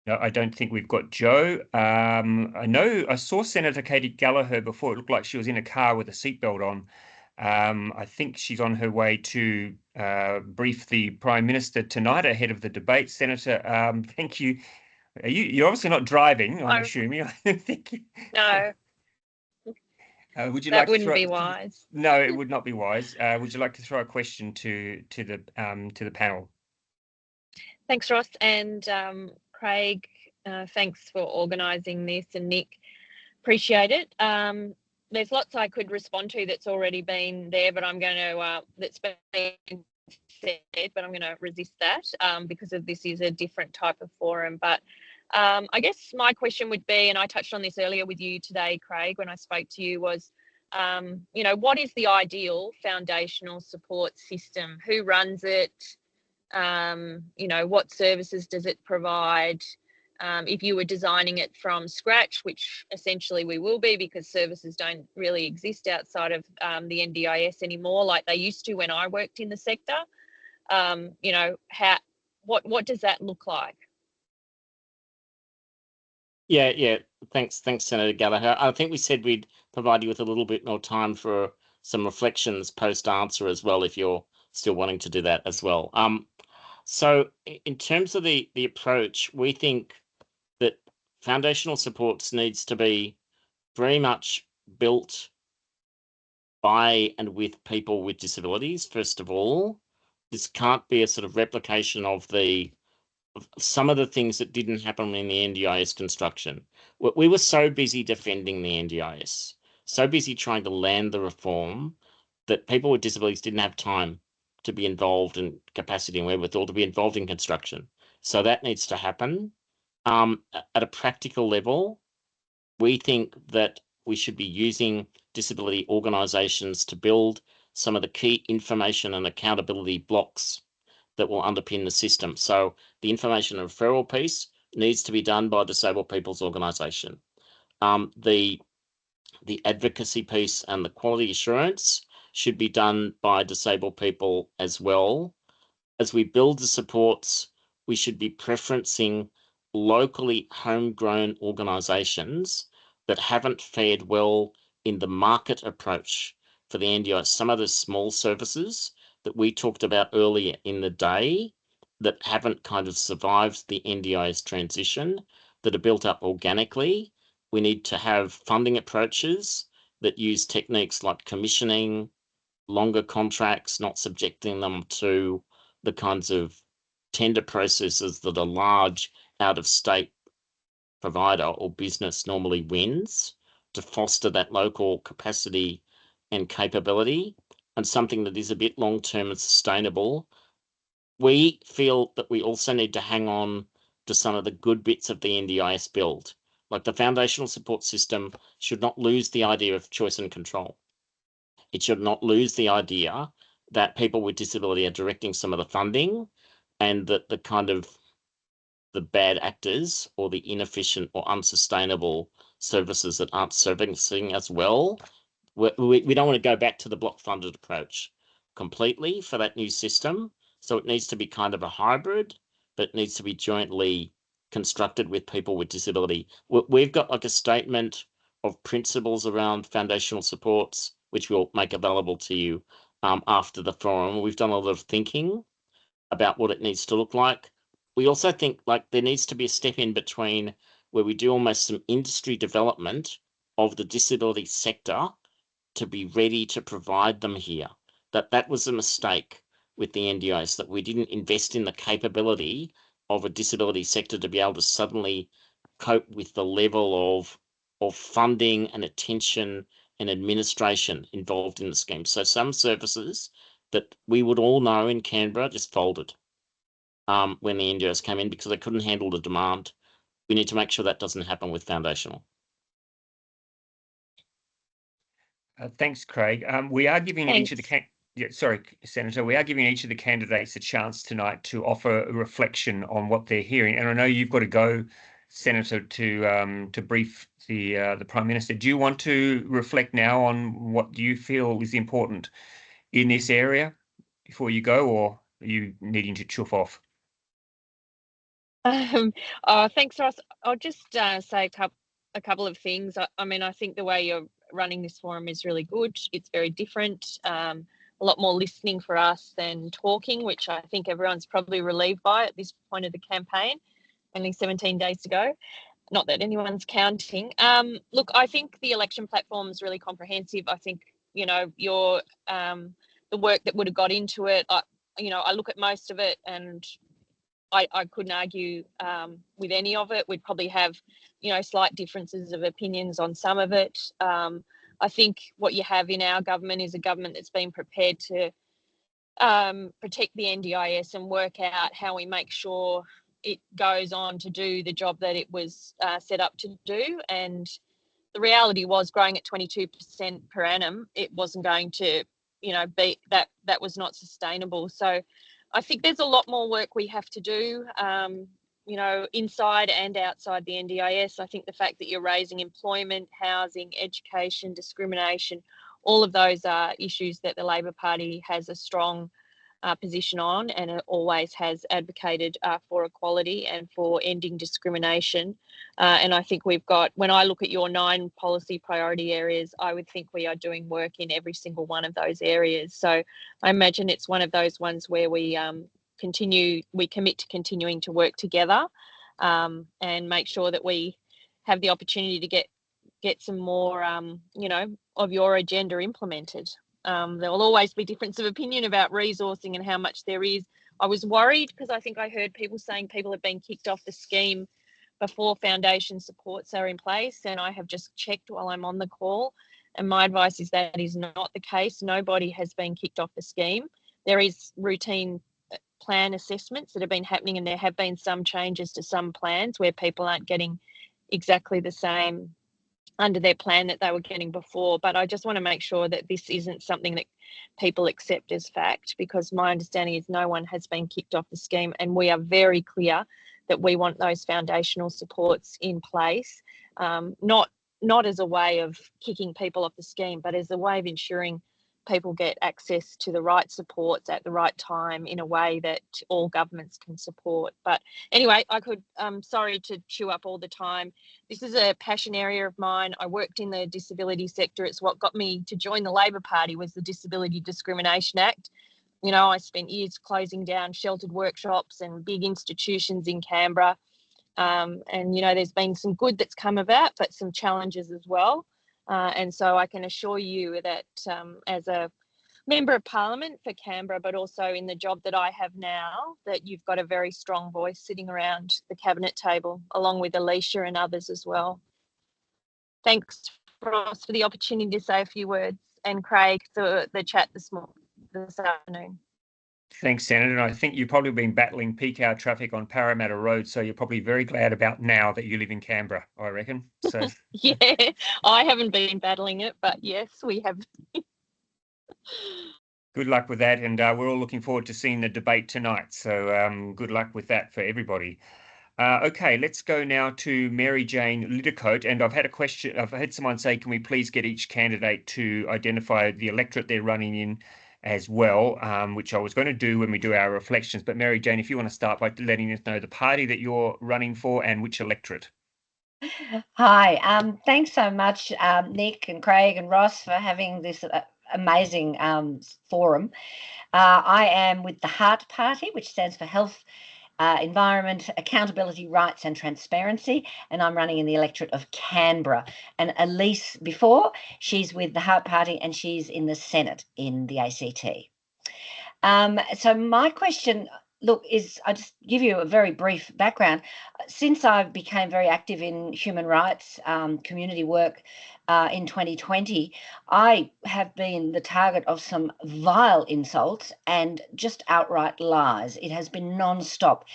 No, I don't think we've got Joe. I saw Senator Katie Gallagher before. It looked like she was in a car with a seatbelt on. I think she's on her way to brief the Prime Minister tonight ahead of the debate. Senator, thank you. You're obviously not driving, I'm assuming. I think. No. Would you that like wouldn't to be wise. No, it would not be wise. Would you like to throw a question to the panel? Thanks, Ross, and Craig. Thanks for organising this, and Nick, appreciate it. There's lots I could respond to that's already been there, but I'm going to that's been said, but I'm going to resist that because of this is a different type of forum. But I guess my question would be, and I touched on this earlier with you today, Craig, when I spoke to you, was what is the ideal foundational support system? Who runs it? What services does it provide? If you were designing it from scratch, which essentially we will be because services don't really exist outside of the NDIS anymore like they used to when I worked in the sector, what does that look like? Yeah. Thanks, Senator Gallagher. I think we said we'd provide you with a little bit more time for some reflections post answer as well, if you're still wanting to do that as well. So in terms of the approach, we think that foundational supports needs to be very much built by and with people with disabilities, first of all. This can't be a sort of replication of some of the things that didn't happen in the NDIS construction. We were so busy defending the NDIS, so busy trying to land the reform, that people with disabilities didn't have time to be involved in capacity and wherewithal to be involved in construction. So that needs to happen. At a practical level, we think that we should be using disability organisations to build some of the key information and accountability blocks that will underpin the system. So the information and referral piece needs to be done by a disabled people's organisation. The advocacy piece and the quality assurance should be done by disabled people as well. As we build the supports, we should be preferencing locally homegrown organisations that haven't fared well in the market approach for the NDIS. Some of the small services that we talked about earlier in the day that haven't kind of survived the NDIS transition, that are built up organically. We need to have funding approaches that use techniques like commissioning, longer contracts, not subjecting them to the kinds of tender processes that a large out-of-state provider or business normally wins, to foster that local capacity and capability, and something that is a bit long-term and sustainable. We feel that we also need to hang on to some of the good bits of the NDIS build. Like the foundational support system should not lose the idea of choice and control. It should not lose the idea that people with disability are directing some of the funding, and that the kind of the bad actors or the inefficient or unsustainable services that aren't servicing as well. We don't want to go back to the block funded approach completely for that new system. So it needs to be kind of a hybrid, but it needs to be jointly constructed with people with disability. We've got like a statement of principles around foundational supports, which we'll make available to you after the forum. We've done a lot of thinking about what it needs to look like. We also think like there needs to be a step in between where we do almost some industry development of the disability sector to be ready to provide them here. That was a mistake with the NDIS, that we didn't invest in the capability of a disability sector to be able to suddenly cope with the level of funding and attention and administration involved in the scheme. So some services that we would all know in Canberra just folded when the NDIS came in because they couldn't handle the demand. We need to make sure that doesn't happen with foundational. Thanks, Craig. We are giving Thanks. each of the Senator, we are giving each of the candidates a chance tonight to offer a reflection on what they're hearing. And I know you've got to go, Senator, to brief the Prime Minister. Do you want to reflect now on what you feel is important in this area before you go, or are you needing to chuff off? Thanks, Ross. I'll just say a couple of things. I mean, I think the way you're running this forum is really good. It's very different. A lot more listening for us than talking, which I think everyone's probably relieved by at this point of the campaign. Only 17 days to go. Not that anyone's counting. Look, I think the election platform is really comprehensive. I think, your the work that would have got into it, I look at most of it and I couldn't argue with any of it. We'd probably have, slight differences of opinions on some of it. I think what you have in our government is a government that's been prepared to protect the NDIS and work out how we make sure it goes on to do the job that it was set up to do. And the reality was, growing at 22% per annum, it wasn't going to, be that was not sustainable. So I think there's a lot more work we have to do, inside and outside the NDIS. I think the fact that you're raising employment, housing, education, discrimination, all of those are issues that the Labor Party has a strong position on, and it always has advocated for equality and for ending discrimination. And I think we've got, when I look at your 9 policy priority areas, I would think we are doing work in every single one of those areas. So I imagine it's one of those ones where we commit to continuing to work together, and make sure that we have the opportunity to get some more, of your agenda implemented. There will always be difference of opinion about resourcing and how much there is. I was worried because I think I heard people saying people have been kicked off the scheme before foundation supports are in place, and I have just checked while I'm on the call, and my advice is that is not the case. Nobody has been kicked off the scheme. There is routine plan assessments that have been happening, and there have been some changes to some plans where people aren't getting exactly the same under their plan that they were getting before. But I just want to make sure that this isn't something that people accept as fact, because my understanding is no one has been kicked off the scheme, and we are very clear that we want those foundational supports in place, not as a way of kicking people off the scheme, but as a way of ensuring people get access to the right supports at the right time in a way that all governments can support. But anyway, sorry to chew up all the time. This is a passion area of mine. I worked in the disability sector. It's what got me to join the Labor Party, was the Disability Discrimination Act. I spent years closing down sheltered workshops and big institutions in Canberra. And, there's been some good that's come of that, but some challenges as well. And so I can assure you that as a Member of Parliament for Canberra, but also in the job that I have now, that you've got a very strong voice sitting around the cabinet table, along with Alicia and others as well. Thanks, Ross, for the opportunity to say a few words, and Craig for the chat this afternoon. Thanks, Senator. And I think you've probably been battling peak hour traffic on Parramatta Road, so you're probably very glad about now that you live in Canberra, I reckon. So yeah, I haven't been battling it, but yes, we have. Good luck with that, and we're all looking forward to seeing the debate tonight. So good luck with that for everybody. Okay, let's go now to Mary Jane Liddicoat. And I've had a question. I've had someone say, can we please get each candidate to identify the electorate they're running in as well, which I was going to do when we do our reflections. But Mary Jane, if you want to start by letting us know the party that you're running for and which electorate. Hi, thanks so much, Nick and Craig and Ross, for having this amazing forum. I am with the Heart Party, which stands for Health, Environment, Accountability, Rights and Transparency, and I'm running in the electorate of Canberra. And Elise before, she's with the Heart Party and she's in the Senate in the ACT. So my question, look, is I just give you a very brief background. Since I became very active in human rights community work in 2020, I have been the target of some vile insults and just outright lies. It has been non-stop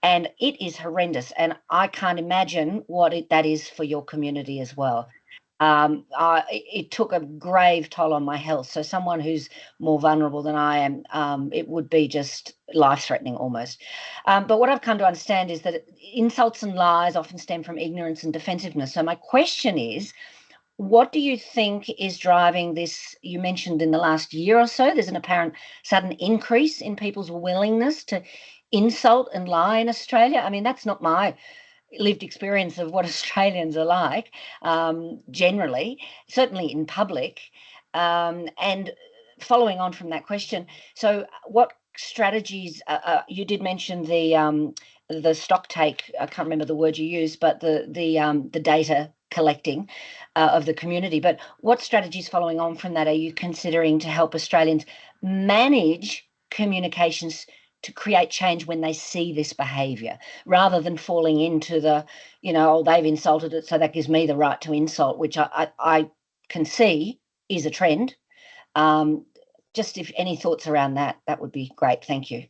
and it is horrendous. And I can't imagine what that is for your community as well. It took a grave toll on my health. So someone who's more vulnerable than I am, it would be just life-threatening almost. But what I've come to understand is that insults and lies often stem from ignorance and defensiveness. So my question is, what do you think is driving this? You mentioned in the last year or so, there's an apparent sudden increase in people's willingness to insult and lie in Australia. I mean, that's not my lived experience of what Australians are like, generally, certainly in public. And following on from that question, so what strategies, you did mention the stock take, I can't remember the word you used, but the data collecting of the community. But what strategies following on from that are you considering to help Australians manage communications to create change when they see this behaviour, rather than falling into the, oh, they've insulted it, so that gives me the right to insult, which I can see is a trend. Just if any thoughts around that would be great. Thank you.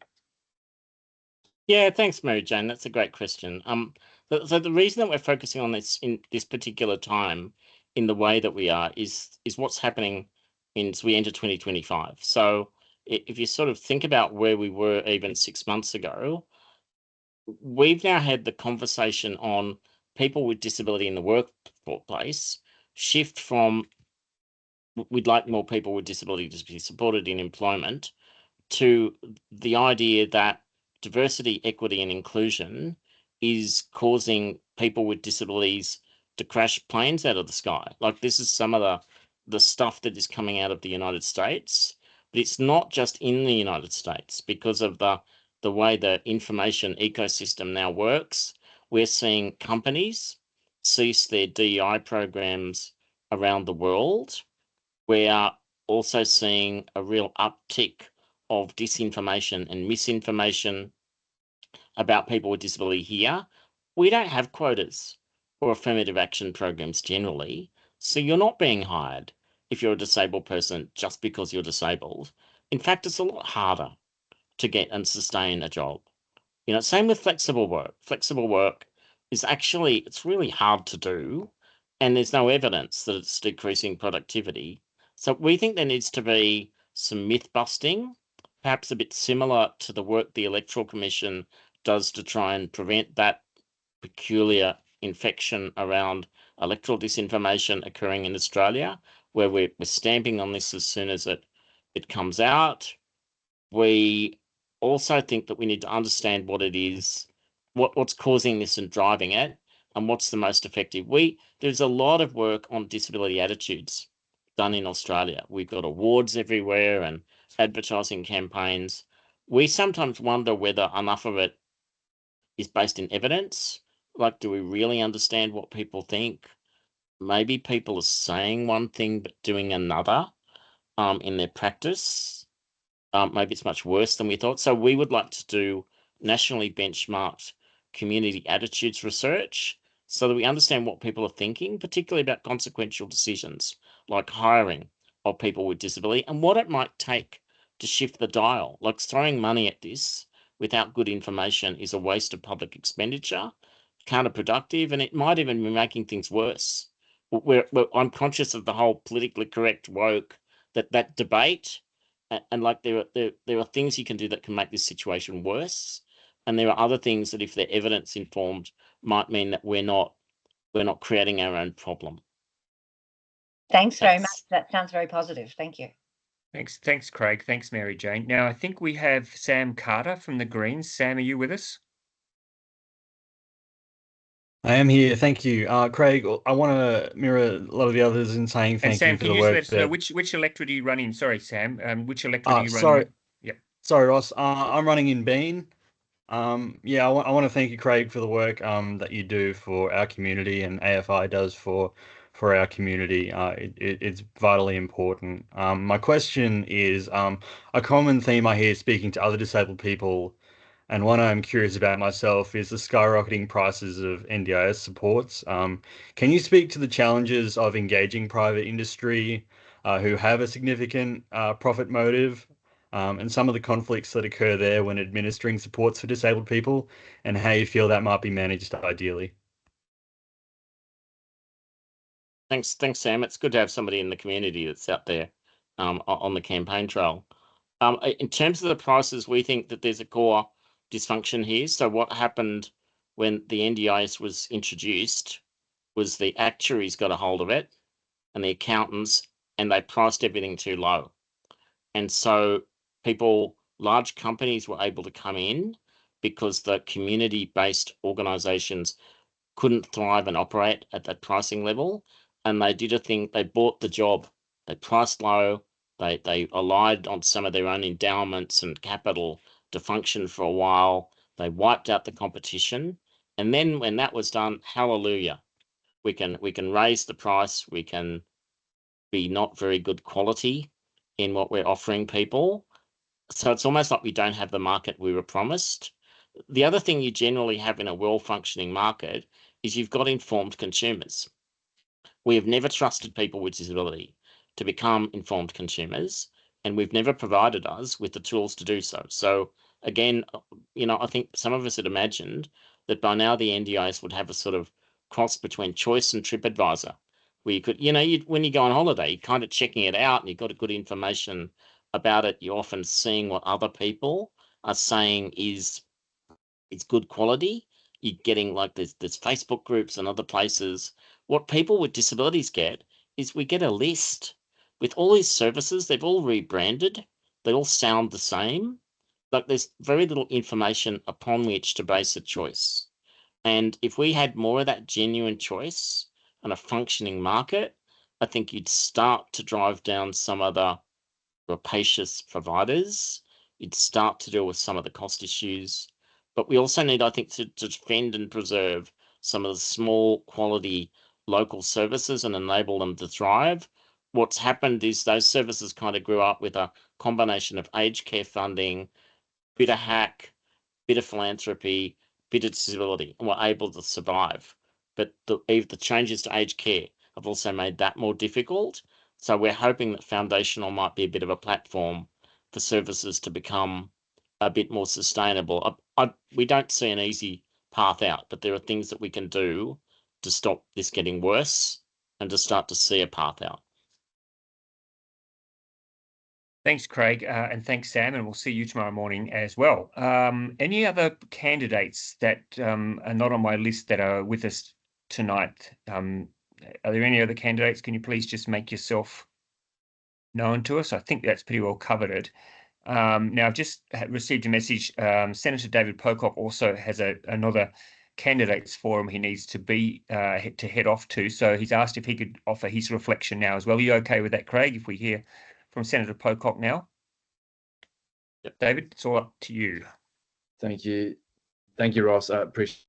Yeah, thanks, Mary Jane. That's a great question. So the reason that we're focusing on this in this particular time in the way that we are is what's happening as we enter 2025. So if you sort of think about where we were even 6 months ago, we've now had the conversation on people with disability in the workplace shift from we'd like more people with disability to be supported in employment to the idea that diversity, equity, and inclusion is causing people with disabilities to crash planes out of the sky. Like, this is some of the stuff that is coming out of the United States, but it's not just in the United States because of the way the information ecosystem now works. We're seeing companies cease their DEI programs around the world. We are also seeing a real uptick of disinformation and misinformation about people with disability here. We don't have quotas or affirmative action programs generally, so you're not being hired if you're a disabled person just because you're disabled. In fact, it's a lot harder to get and sustain a job. Same with flexible work. Flexible work is actually, it's really hard to do, and there's no evidence that it's decreasing productivity. So we think there needs to be some myth busting, perhaps a bit similar to the work the Electoral Commission does to try and prevent that peculiar infection around electoral disinformation occurring in Australia, where we're stamping on this as soon as it comes out. We also think that we need to understand what it is, what's causing this and driving it, and what's the most effective. There's a lot of work on disability attitudes done in Australia. We've got awards everywhere and advertising campaigns. We sometimes wonder whether enough of it is based in evidence. Like, do we really understand what people think? Maybe people are saying one thing but doing another in their practice. Maybe it's much worse than we thought. So we would like to do nationally benchmarked community attitudes research so that we understand what people are thinking, particularly about consequential decisions like hiring of people with disability and what it might take to shift the dial. Like, throwing money at this without good information is a waste of public expenditure, counterproductive, and it might even be making things worse. I'm conscious of the whole politically correct woke, that debate. And like, there are things you can do that can make this situation worse, and there are other things that, if they're evidence informed, might mean that we're not creating our own problem. Thanks very much. That sounds very positive. Thank you. Thanks, Craig. Thanks, Mary Jane. Now, I think we have Sam Carter from the Greens. Sam, are you with us? I am here. Thank you. Craig, I want to mirror a lot of the others in saying thank Sam, you for can the you work. let us know which electorate are you running? Sorry, Sam. Which electorate are you running? Sorry. Yeah. Sorry, Ross. I'm running in Bean. Yeah, I want to thank you, Craig, for the work that you do for our community and AFI does for our community. It's vitally important. My question is a common theme I hear speaking to other disabled people, and one I'm curious about myself, is the skyrocketing prices of NDIS supports. Can you speak to the challenges of engaging private industry who have a significant profit motive, and some of the conflicts that occur there when administering supports for disabled people, and how you feel that might be managed ideally? Thanks, Sam. It's good to have somebody in the community that's out there on the campaign trail. In terms of the prices, we think that there's a core dysfunction here. So what happened when the NDIS was introduced was the actuaries got a hold of it and the accountants, and they priced everything too low. And so large companies were able to come in because the community-based organizations couldn't thrive and operate at that pricing level. And they did a thing, they bought the job, they priced low, they relied on some of their own endowments and capital to function for a while. They wiped out the competition. And then when that was done, hallelujah, we can raise the price, we can be not very good quality in what we're offering people. So it's almost like we don't have the market we were promised. The other thing you generally have in a well-functioning market is you've got informed consumers. We have never trusted people with disability to become informed consumers, and we've never provided us with the tools to do so. So again, I think some of us had imagined that by now the NDIS would have a sort of cross between Choice and TripAdvisor, where you could, when you go on holiday, you're kind of checking it out and you've got a good information about it. You're often seeing what other people are saying is good quality. You're getting like there's Facebook groups and other places. What people with disabilities get is we get a list with all these services. They've all rebranded. They all sound the same. Like there's very little information upon which to base a choice. And if we had more of that genuine choice and a functioning market, I think you'd start to drive down some of the rapacious providers. You'd start to deal with some of the cost issues. But we also need, I think, to defend and preserve some of the small quality local services and enable them to thrive. What's happened is those services kind of grew up with a combination of aged care funding, bit of hack, bit of philanthropy, bit of disability, and were able to survive. But the changes to aged care have also made that more difficult. So we're hoping that foundational might be a bit of a platform for services to become a bit more sustainable. We don't see an easy path out, but there are things that we can do to stop this getting worse and to start to see a path out. Thanks, Craig, and thanks, Sam, and we'll see you tomorrow morning as well. Any other candidates that are not on my list that are with us tonight? Are there any other candidates? Can you please just make yourself known to us? I think that's pretty well covered it. Now, I've just received a message. Senator David Pocock also has another candidates forum he needs to head off to. So he's asked if he could offer his reflection now as well. Are you okay with that, Craig, if we hear from Senator Pocock now? Yep. David, it's all up to you. Thank you, Ross. I appreciate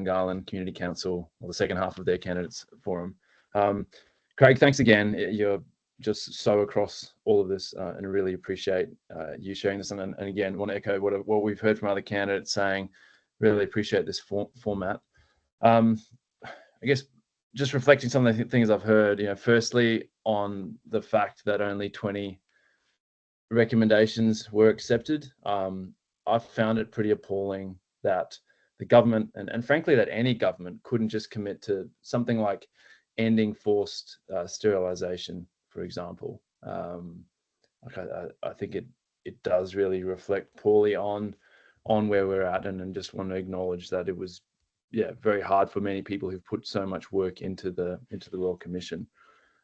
Garland Community Council, or the second half of their candidates forum. Craig, thanks again. You're just so across all of this, and I really appreciate you sharing this. And again, want to echo what we've heard from other candidates saying. Really appreciate this format. I guess just reflecting some of the things I've heard. Firstly, on the fact that only 20 recommendations were accepted, I found it pretty appalling that the government, and frankly that any government, couldn't just commit to something like ending forced sterilization, for example. I think it does really reflect poorly on where we're at, and just want to acknowledge that it was very hard for many people who've put so much work into the Royal Commission.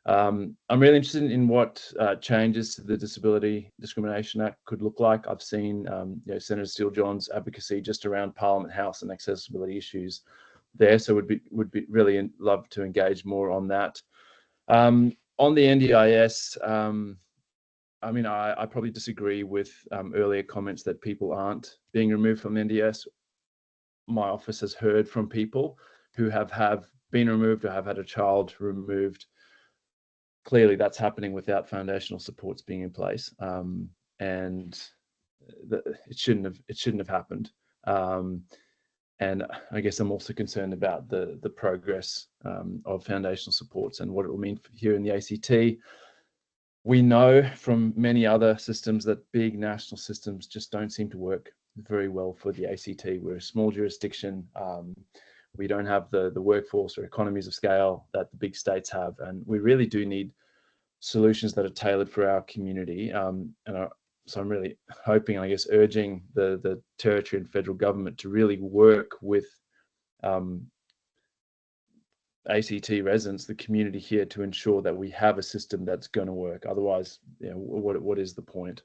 I'm really interested in what changes to the Disability Discrimination Act could look like. I've seen Senator Steele-John's advocacy just around Parliament House and accessibility issues there, so would be really love to engage more on that. On the NDIS, I probably disagree with earlier comments that people aren't being removed from NDIS. My office has heard from people who have been removed or have had a child removed. Clearly, that's happening without foundational supports being in place, and it shouldn't have happened. And I guess I'm also concerned about the progress of foundational supports and what it will mean here in the ACT. We know from many other systems that big national systems just don't seem to work very well for the ACT. We're a small jurisdiction. We don't have the workforce or economies of scale that the big states have, and we really do need solutions that are tailored for our community. So I'm really hoping, I guess, urging the territory and federal government to really work with ACT residents, the community here, to ensure that we have a system that's going to work. Otherwise, what is the point?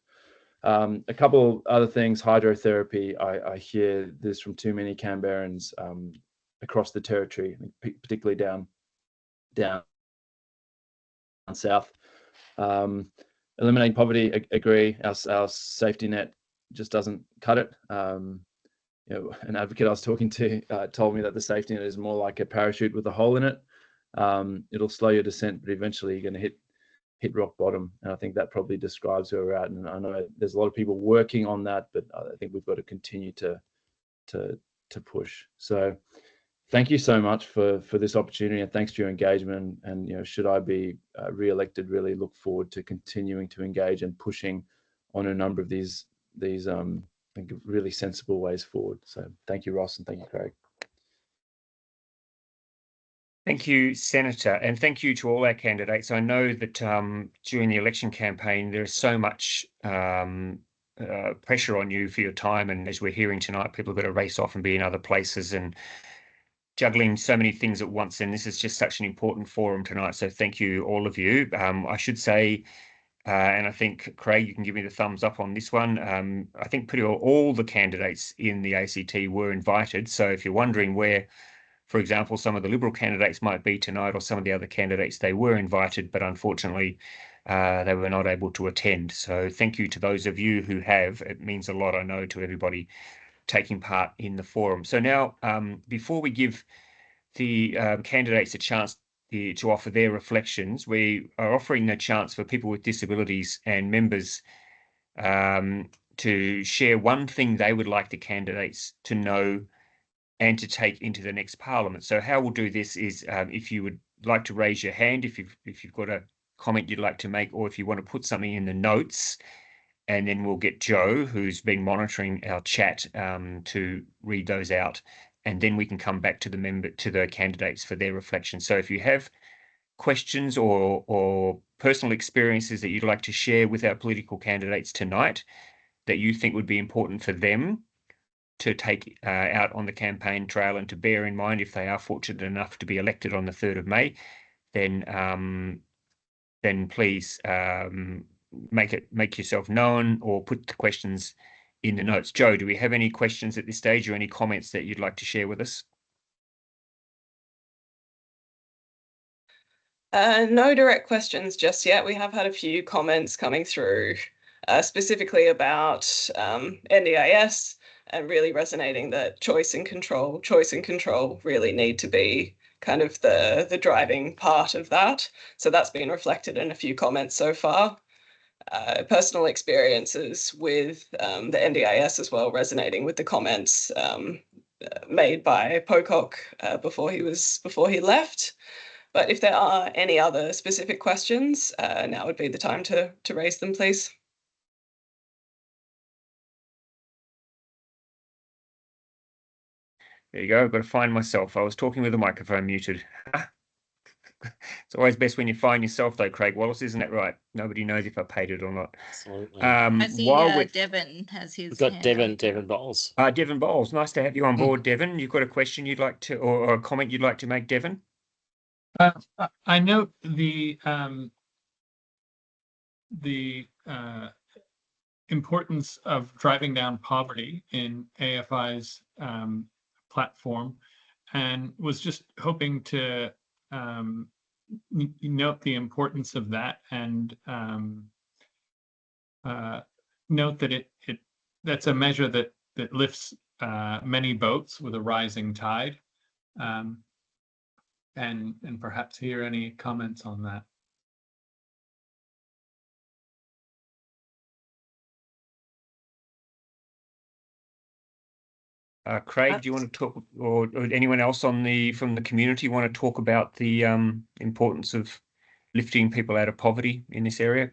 A couple of other things. Hydrotherapy. I hear this from too many Canberrans across the territory, particularly down south. Eliminating poverty, agree. Our safety net just doesn't cut it. An advocate I was talking to told me that the safety net is more like a parachute with a hole in it. It'll slow your descent, but eventually you're going to hit hit rock bottom. And I think that probably describes where we're at. And I know there's a lot of people working on that, but I think we've got to continue to push. So thank you so much for this opportunity, and thanks for your engagement. And should I be re-elected, really look forward to continuing to engage and pushing on a number of these I think really sensible ways forward. So thank you, Ross, and thank you, Craig. Thank you, Senator, and thank you to all our candidates. I know that during the election campaign, there is so much pressure on you for your time, and as we're hearing tonight, people have got to race off and be in other places and juggling so many things at once, and this is just such an important forum tonight, so thank you, all of you. I should say, and I think, Craig, you can give me the thumbs up on this one. I think pretty all the candidates in the ACT were invited, so if you're wondering where, for example, some of the Liberal candidates might be tonight or some of the other candidates, they were invited, but unfortunately they were not able to attend. So thank you to those of you who have. It means a lot, I know, to everybody taking part in the forum. So now, before we give the candidates a chance to offer their reflections, we are offering a chance for people with disabilities and members to share one thing they would like the candidates to know and to take into the next Parliament. So how we'll do this is, if you would like to raise your hand, if you've got a comment you'd like to make, or if you want to put something in the notes, and then we'll get Joe, who's been monitoring our chat, to read those out, and then we can come back to the candidates for their reflection. So if you have questions or personal experiences that you'd like to share with our political candidates tonight that you think would be important for them to take out on the campaign trail and to bear in mind if they are fortunate enough to be elected on the 3rd of May, then please make yourself known or put the questions in the notes. Joe, do we have any questions at this stage or any comments that you'd like to share with us? No direct questions just yet. We have had a few comments coming through, specifically about NDIS, and really resonating that choice and control really need to be kind of the driving part of that. So that's been reflected in a few comments so far. Personal experiences with the NDIS as well, resonating with the comments made by Pocock before he left. But if there are any other specific questions, now would be the time to raise them, please. There you go. I've got to find myself. I was talking with the microphone muted. It's always best when you find yourself, though, Craig Wallace, isn't that right? Nobody knows if I paid it or not. Absolutely. I see Devon has his We've got hand Devon Bowles. Devon Bowles, nice to have you on board, Devon. You've got a question you'd like to, or a comment you'd like to make, Devon? I note the importance of driving down poverty in AFI's platform, and was just hoping to note the importance of that, and note that that's a measure that lifts many boats with a rising tide, and perhaps hear any comments on that. Craig, do you want to talk, or anyone else from the community want to talk about the importance of lifting people out of poverty in this area?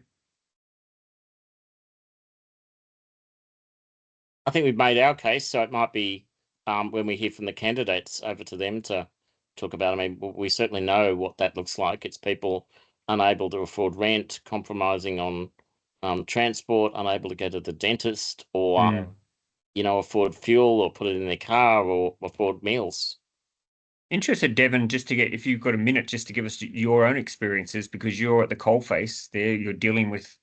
I think we've made our case, so it might be when we hear from the candidates, over to them to talk about. I mean, we certainly know what that looks like. It's people unable to afford rent, compromising on transport, unable to go to the dentist, or afford fuel or put it in their car, or afford meals. Interested, Devon, just to get, if you've got a minute, just to give us your own experiences, because you're at the coalface there, you're dealing with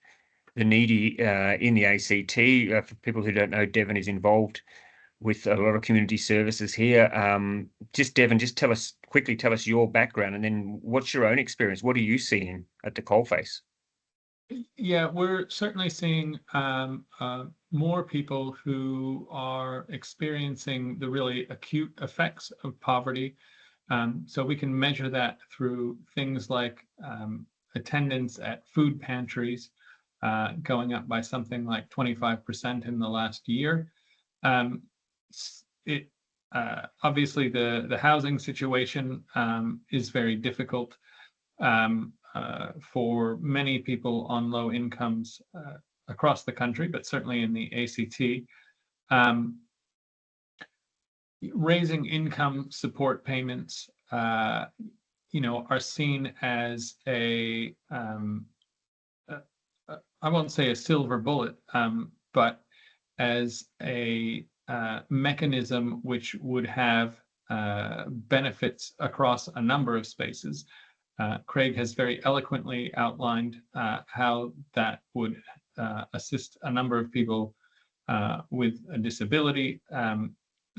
the needy in the ACT. For people who don't know, Devon is involved with a lot of community services here. Just Devon, just tell us your background, and then what's your own experience? What are you seeing at the coalface? Yeah, we're certainly seeing more people who are experiencing the really acute effects of poverty. So we can measure that through things like attendance at food pantries going up by something like 25% in the last year. Obviously, the housing situation is very difficult for many people on low incomes across the country, but certainly in the ACT. Raising income support payments, are seen as I won't say a silver bullet, but as a mechanism which would have benefits across a number of spaces. Craig has very eloquently outlined how that would assist a number of people with a disability.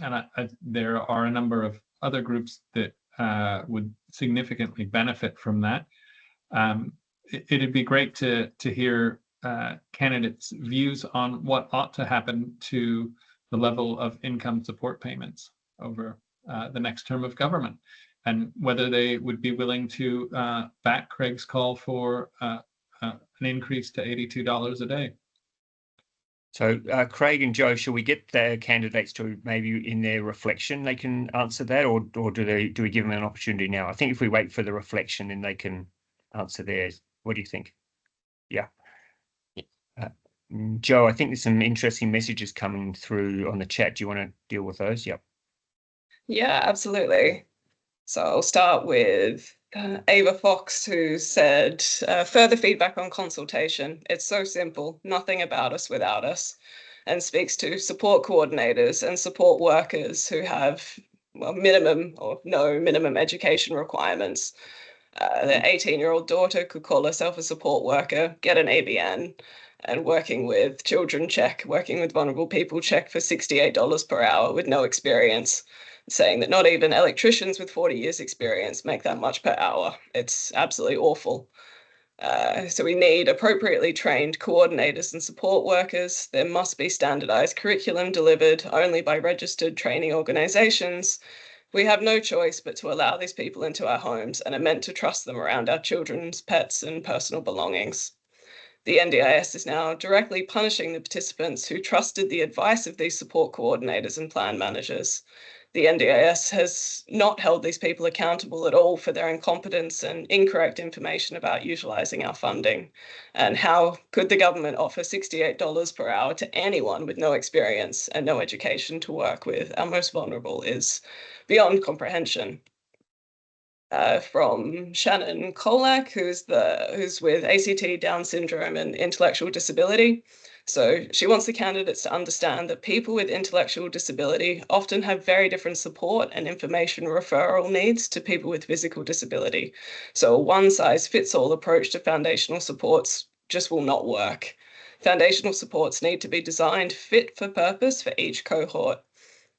And there are a number of other groups that would significantly benefit from that. It'd be great to hear candidates' views on what ought to happen to the level of income support payments over the next term of government, and whether they would be willing to back Craig's call for an increase to $82 a day. So Craig and Joe, shall we get the candidates to maybe in their reflection they can answer that, or do we give them an opportunity now? I think if we wait for the reflection, then they can answer theirs. What do you think? Yeah. Joe, I think there's some interesting messages coming through on the chat. Do you want to deal with those? Yep. Yeah, absolutely. So I'll start with Ava Fox, who said, further feedback on consultation. It's so simple, nothing about us without us, and speaks to support coordinators and support workers who have, well, minimum or no minimum education requirements. Their 18-year-old daughter could call herself a support worker, get an ABN, and working with children check, working with vulnerable people check for $68 per hour with no experience, saying that not even electricians with 40 years experience make that much per hour. It's absolutely awful. So we need appropriately trained coordinators and support workers. There must be standardized curriculum delivered only by registered training organizations. We have no choice but to allow these people into our homes and are meant to trust them around our children's pets and personal belongings. The NDIS is now directly punishing the participants who trusted the advice of these support coordinators and plan managers. The NDIS has not held these people accountable at all for their incompetence and incorrect information about utilising our funding. And how could the government offer $68 per hour to anyone with no experience and no education to work with our most vulnerable is beyond comprehension. From Shannon Kolak, who's with ACT, Down syndrome and intellectual disability. So she wants the candidates to understand that people with intellectual disability often have very different support and information referral needs to people with physical disability. So a one-size-fits-all approach to foundational supports just will not work. Foundational supports need to be designed fit for purpose for each cohort.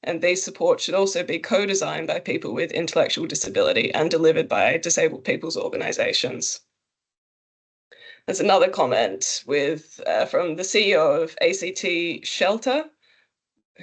And these supports should also be co-designed by people with intellectual disability and delivered by disabled people's organisations. There's another comment from the CEO of ACT Shelter,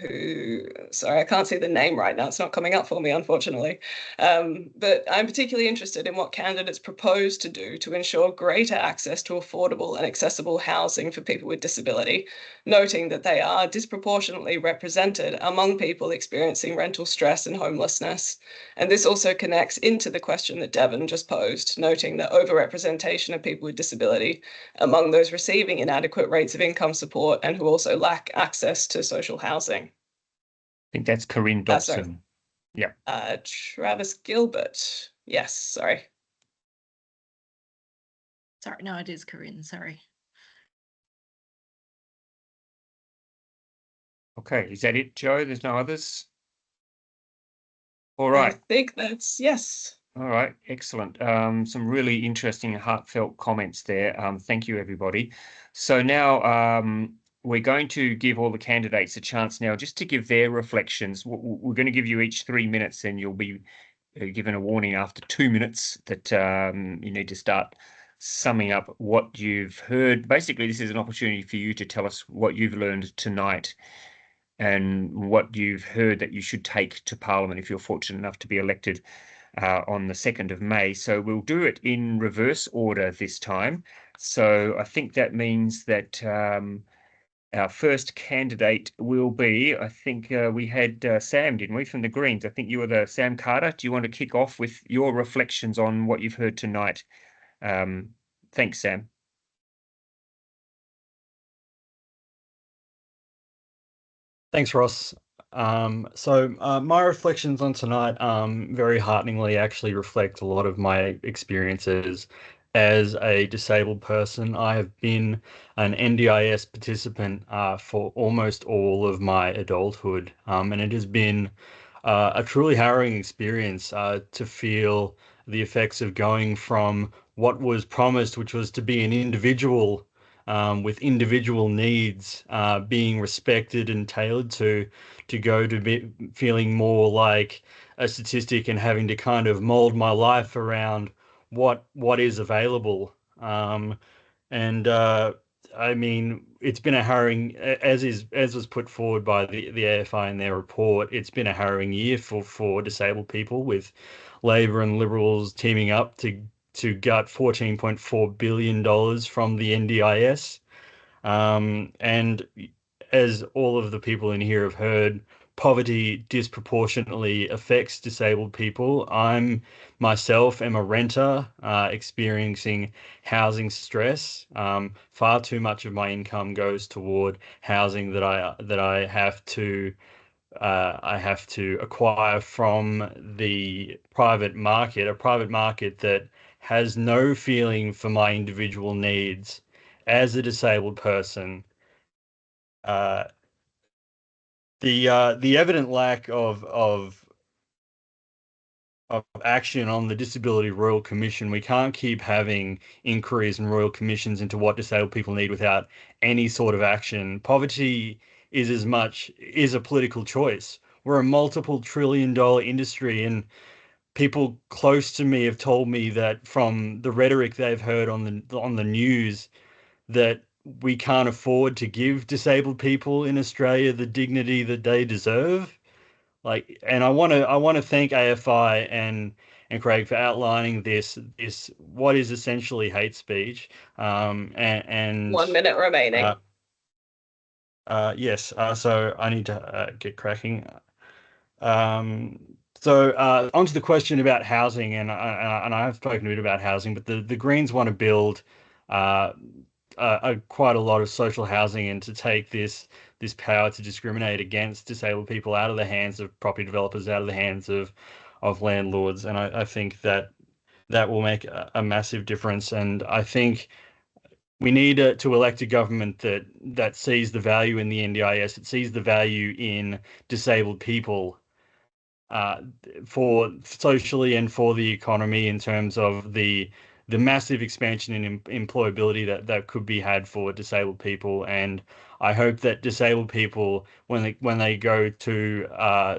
who, sorry, I can't see the name right now. It's not coming up for me, unfortunately. But I'm particularly interested in what candidates propose to do to ensure greater access to affordable and accessible housing for people with disability, noting that they are disproportionately represented among people experiencing rental stress and homelessness. And this also connects into the question that Devon just posed, noting the overrepresentation of people with disability among those receiving inadequate rates of income support and who also lack access to social housing. I think that's Corinne Dobson. Yeah. Travis Gilbert. Yes, sorry. Sorry, no, it is Corinne, sorry. Okay, is that it, Joe? There's no others? All right. I think that's, yes. All right, excellent. Some really interesting and heartfelt comments there. Thank you, everybody. So now we're going to give all the candidates a chance now just to give their reflections. We're going to give you each 3 minutes, and you'll be given a warning after 2 minutes that you need to start summing up what you've heard. Basically, this is an opportunity for you to tell us what you've learned tonight and what you've heard that you should take to Parliament if you're fortunate enough to be elected. on the 2nd of May. So we'll do it in reverse order this time. So I think that means that our first candidate will be, I think we had Sam, didn't we, from the Greens? I think you were the Sam Carter. Do you want to kick off with your reflections on what you've heard tonight? Thanks, Sam. Thanks, Ross. My reflections on tonight very hearteningly actually reflect a lot of my experiences as a disabled person. I have been an NDIS participant for almost all of my adulthood, and it has been a truly harrowing experience to feel the effects of going from what was promised, which was to be an individual with individual needs being respected and tailored to go to be feeling more like a statistic and having to kind of mold my life around what is available. I mean, it's been a harrowing, as was put forward by the AFI in their report. It's been a harrowing year for disabled people, with Labor and Liberals teaming up to gut $14.4 billion from the NDIS. And as all of the people in here have heard, poverty disproportionately affects disabled people. I'm myself am a renter experiencing housing stress. Far too much of my income goes toward housing that I have to acquire from the private market, a private market that has no feeling for my individual needs as a disabled person. The evident lack of action on the Disability Royal Commission. We can't keep having inquiries and royal commissions into what disabled people need without any sort of action. Poverty is a political choice. We're a multiple trillion-dollar industry, and people close to me have told me that from the rhetoric they've heard on the news, that we can't afford to give disabled people in Australia the dignity that they deserve. And I want to thank AFI and Craig for outlining this what is essentially hate speech. And 1 minute remaining. Yes. So I need to get cracking. Onto the question about housing, and I have spoken a bit about housing, but the Greens want to build quite a lot of social housing, and to take this power to discriminate against disabled people out of the hands of property developers, out of the hands of landlords. And I think that will make a massive difference. And I think we need to elect a government that sees the value in the NDIS, that sees the value in disabled people, for socially and for the economy, in terms of the massive expansion in employability that could be had for disabled people. And I hope that disabled people, when they go to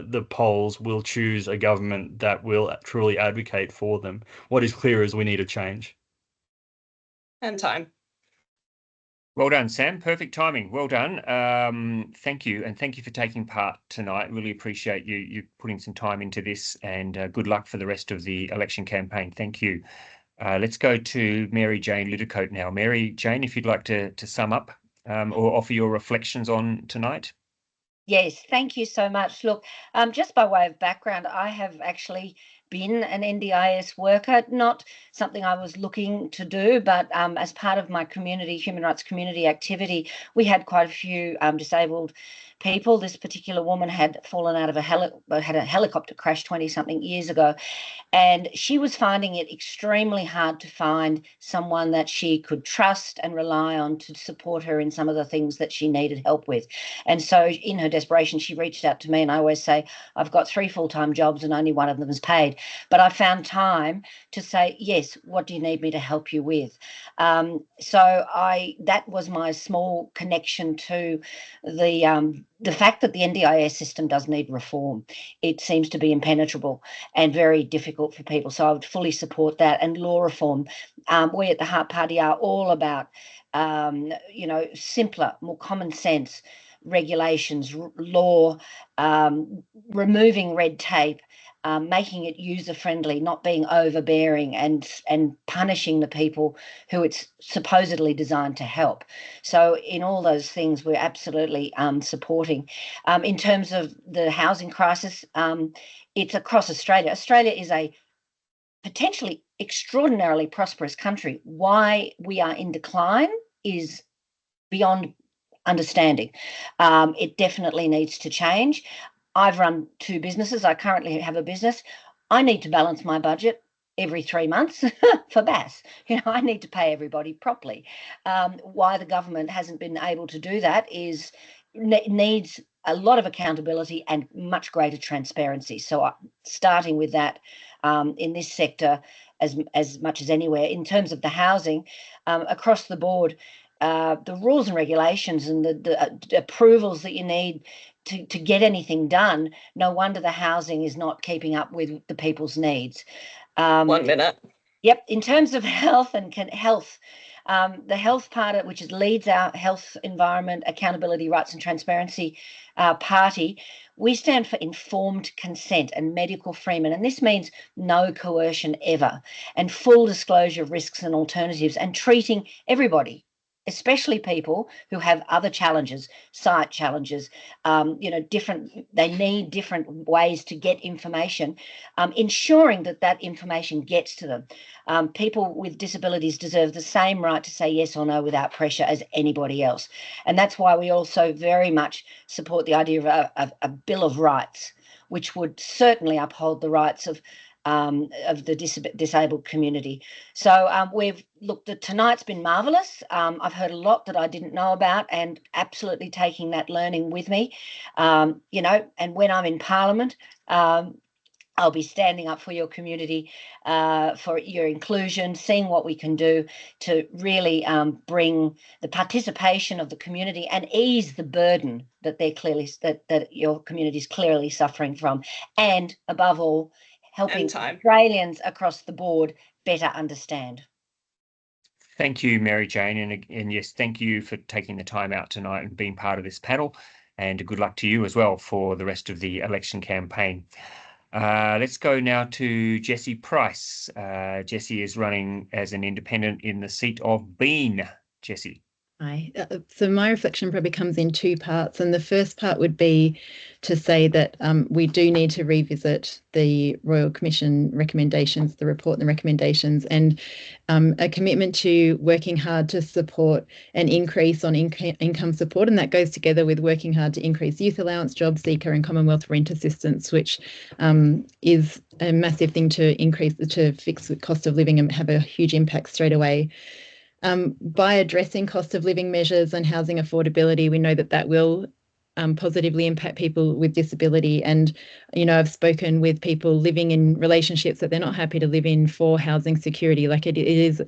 the polls, will choose a government that will truly advocate for them. What is clear is we need a change. And time. Well done, Sam. Perfect timing. Well done. Thank you. And thank you for taking part tonight. Really appreciate you putting some time into this, and good luck for the rest of the election campaign. Thank you. Let's go to Mary Jane Littlecote now. Mary Jane, if you'd like to sum up or offer your reflections on tonight. Yes, thank you so much. Look, just by way of background, I have actually been an NDIS worker, not something I was looking to do, but as part of my community, human rights community activity, we had quite a few disabled people. This particular woman had fallen out of had a helicopter crash 20-something years ago, and she was finding it extremely hard to find someone that she could trust and rely on to support her in some of the things that she needed help with. And so in her desperation, she reached out to me, and I always say, I've got 3 full-time jobs and only one of them is paid. But I found time to say, yes, what do you need me to help you with? That was my small connection to the fact that the NDIS system does need reform. It seems to be impenetrable and very difficult for people. So I would fully support that. And law reform, we at the Heart Party are all about, simpler, more common sense regulations, law, removing red tape, making it user-friendly, not being overbearing and punishing the people who it's supposedly designed to help. So in all those things, we're absolutely supporting. In terms of the housing crisis, it's across Australia. Australia is a potentially extraordinarily prosperous country. Why we are in decline is beyond understanding. It definitely needs to change. I've run 2 businesses. I currently have a business. I need to balance my budget every 3 months for BAS. I need to pay everybody properly. Why the government hasn't been able to do that is needs a lot of accountability and much greater transparency. So starting with that in this sector as much as anywhere. In terms of the housing, across the board, the rules and regulations and the approvals that you need to get anything done, no wonder the housing is not keeping up with the people's needs. 1 minute. Yep. In terms of health and health, the health part, which leads our health, environment, accountability, rights and transparency party, we stand for informed consent and medical freedom. And this means no coercion ever, and full disclosure of risks and alternatives, and treating everybody, especially people who have other challenges, sight challenges, they need different ways to get information, ensuring that information gets to them. People with disabilities deserve the same right to say yes or no without pressure as anybody else. And that's why we also very much support the idea of a Bill of Rights, which would certainly uphold the rights of the disabled community. So we've looked at tonight's been marvellous. I've heard a lot that I didn't know about, and absolutely taking that learning with me. And when I'm in Parliament, I'll be standing up for your community, for your inclusion, seeing what we can do to really bring the participation of the community and ease the burden that that your community is clearly suffering from, and above all, helping Australians across the board better understand. Thank you, Mary Jane. And yes, thank you for taking the time out tonight and being part of this panel. And good luck to you as well for the rest of the election campaign. Let's go now to Jessie Price. Jessie is running as an independent in the seat of Bean. Jessie. Hi. So my reflection probably comes in 2 parts, and the first part would be to say that we do need to revisit the Royal Commission recommendations, the report and the recommendations, and a commitment to working hard to support an increase on income support, and that goes together with working hard to increase youth allowance, job seeker and Commonwealth rent assistance, which is a massive thing to fix the cost of living and have a huge impact straight away. By addressing cost of living measures and housing affordability, we know that will positively impact people with disability. And, I've spoken with people living in relationships that they're not happy to live in for housing security. Like it is,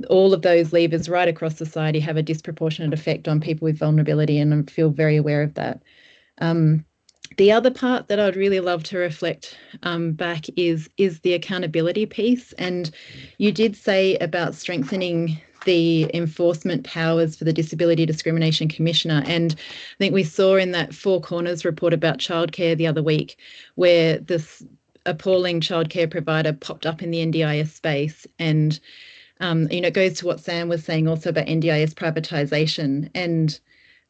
all of those levers right across society have a disproportionate effect on people with vulnerability, and I feel very aware of that. The other part that I'd really love to reflect back is the accountability piece. And you did say about strengthening the enforcement powers for the Disability Discrimination Commissioner. And I think we saw in that Four Corners report about childcare the other week, where this appalling childcare provider popped up in the NDIS space. And, it goes to what Sam was saying also about NDIS privatisation and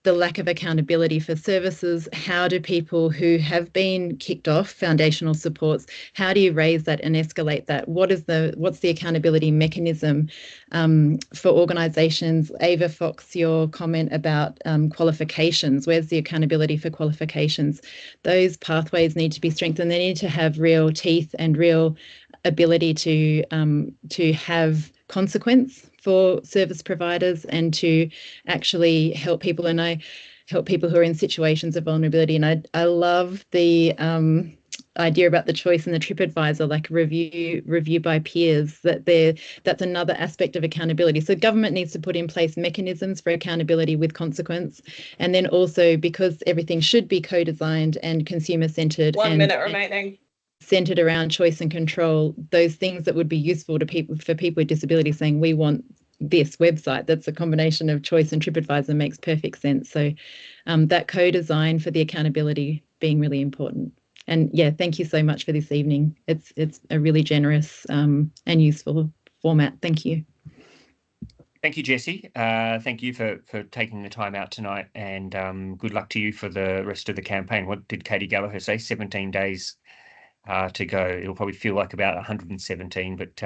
the lack of accountability for services. How do people who have been kicked off foundational supports, how do you raise that and escalate that? What's the accountability mechanism for organisations? Ava Fox, your comment about qualifications, where's the accountability for qualifications? Those pathways need to be strengthened. They need to have real teeth and real ability to have consequence for service providers and to actually help people. And I help people who are in situations of vulnerability. And I love the idea about the choice and the TripAdvisor, like review by peers, that's another aspect of accountability. So government needs to put in place mechanisms for accountability with consequence. And then also, because everything should be co-designed and consumer-centred. 1 minute remaining. Centered around choice and control, those things that would be useful to people, for people with disability, saying we want this website that's a combination of choice and TripAdvisor makes perfect sense. So that co-design for the accountability being really important. And yeah, thank you so much for this evening. It's a really generous and useful format. Thank you. Thank you, Jessie. Thank you for taking the time out tonight, and good luck to you for the rest of the campaign. What did Katie Gallagher say? 17 days to go. It'll probably feel like about 117, but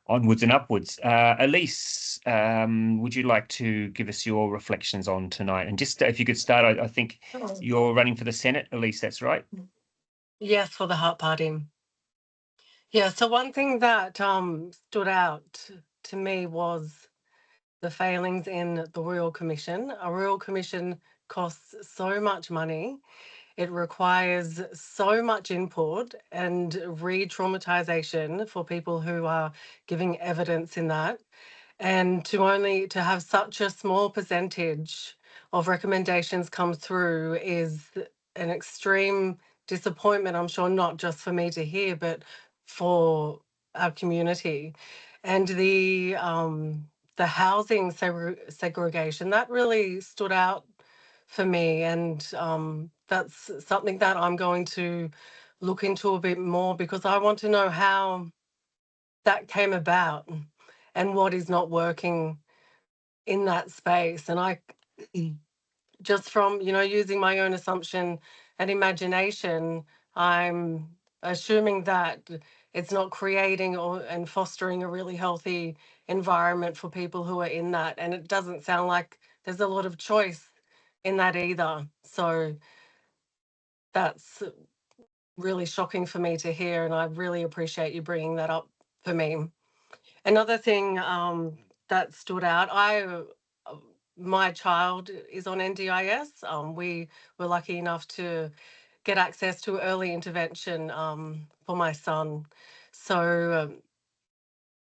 onwards and upwards. Elise, would you like to give us your reflections on tonight? And just if you could start, I think you're running for the Senate, Elise, that's right? Yes, for the Heart Party. Yeah, so one thing that stood out to me was the failings in the Royal Commission. A Royal Commission costs so much money. It requires so much input and re-traumatization for people who are giving evidence in that. And to have such a small percentage of recommendations come through is an extreme disappointment, I'm sure, not just for me to hear, but for our community. And the housing segregation, that really stood out for me. And that's something that I'm going to look into a bit more, because I want to know how that came about and what is not working in that space. And I just from, using my own assumption and imagination, I'm assuming that it's not creating and fostering a really healthy environment for people who are in that. And it doesn't sound like there's a lot of choice in that either. So that's really shocking for me to hear, and I really appreciate you bringing that up for me. Another thing that stood out, my child is on NDIS. We were lucky enough to get access to early intervention for my son. So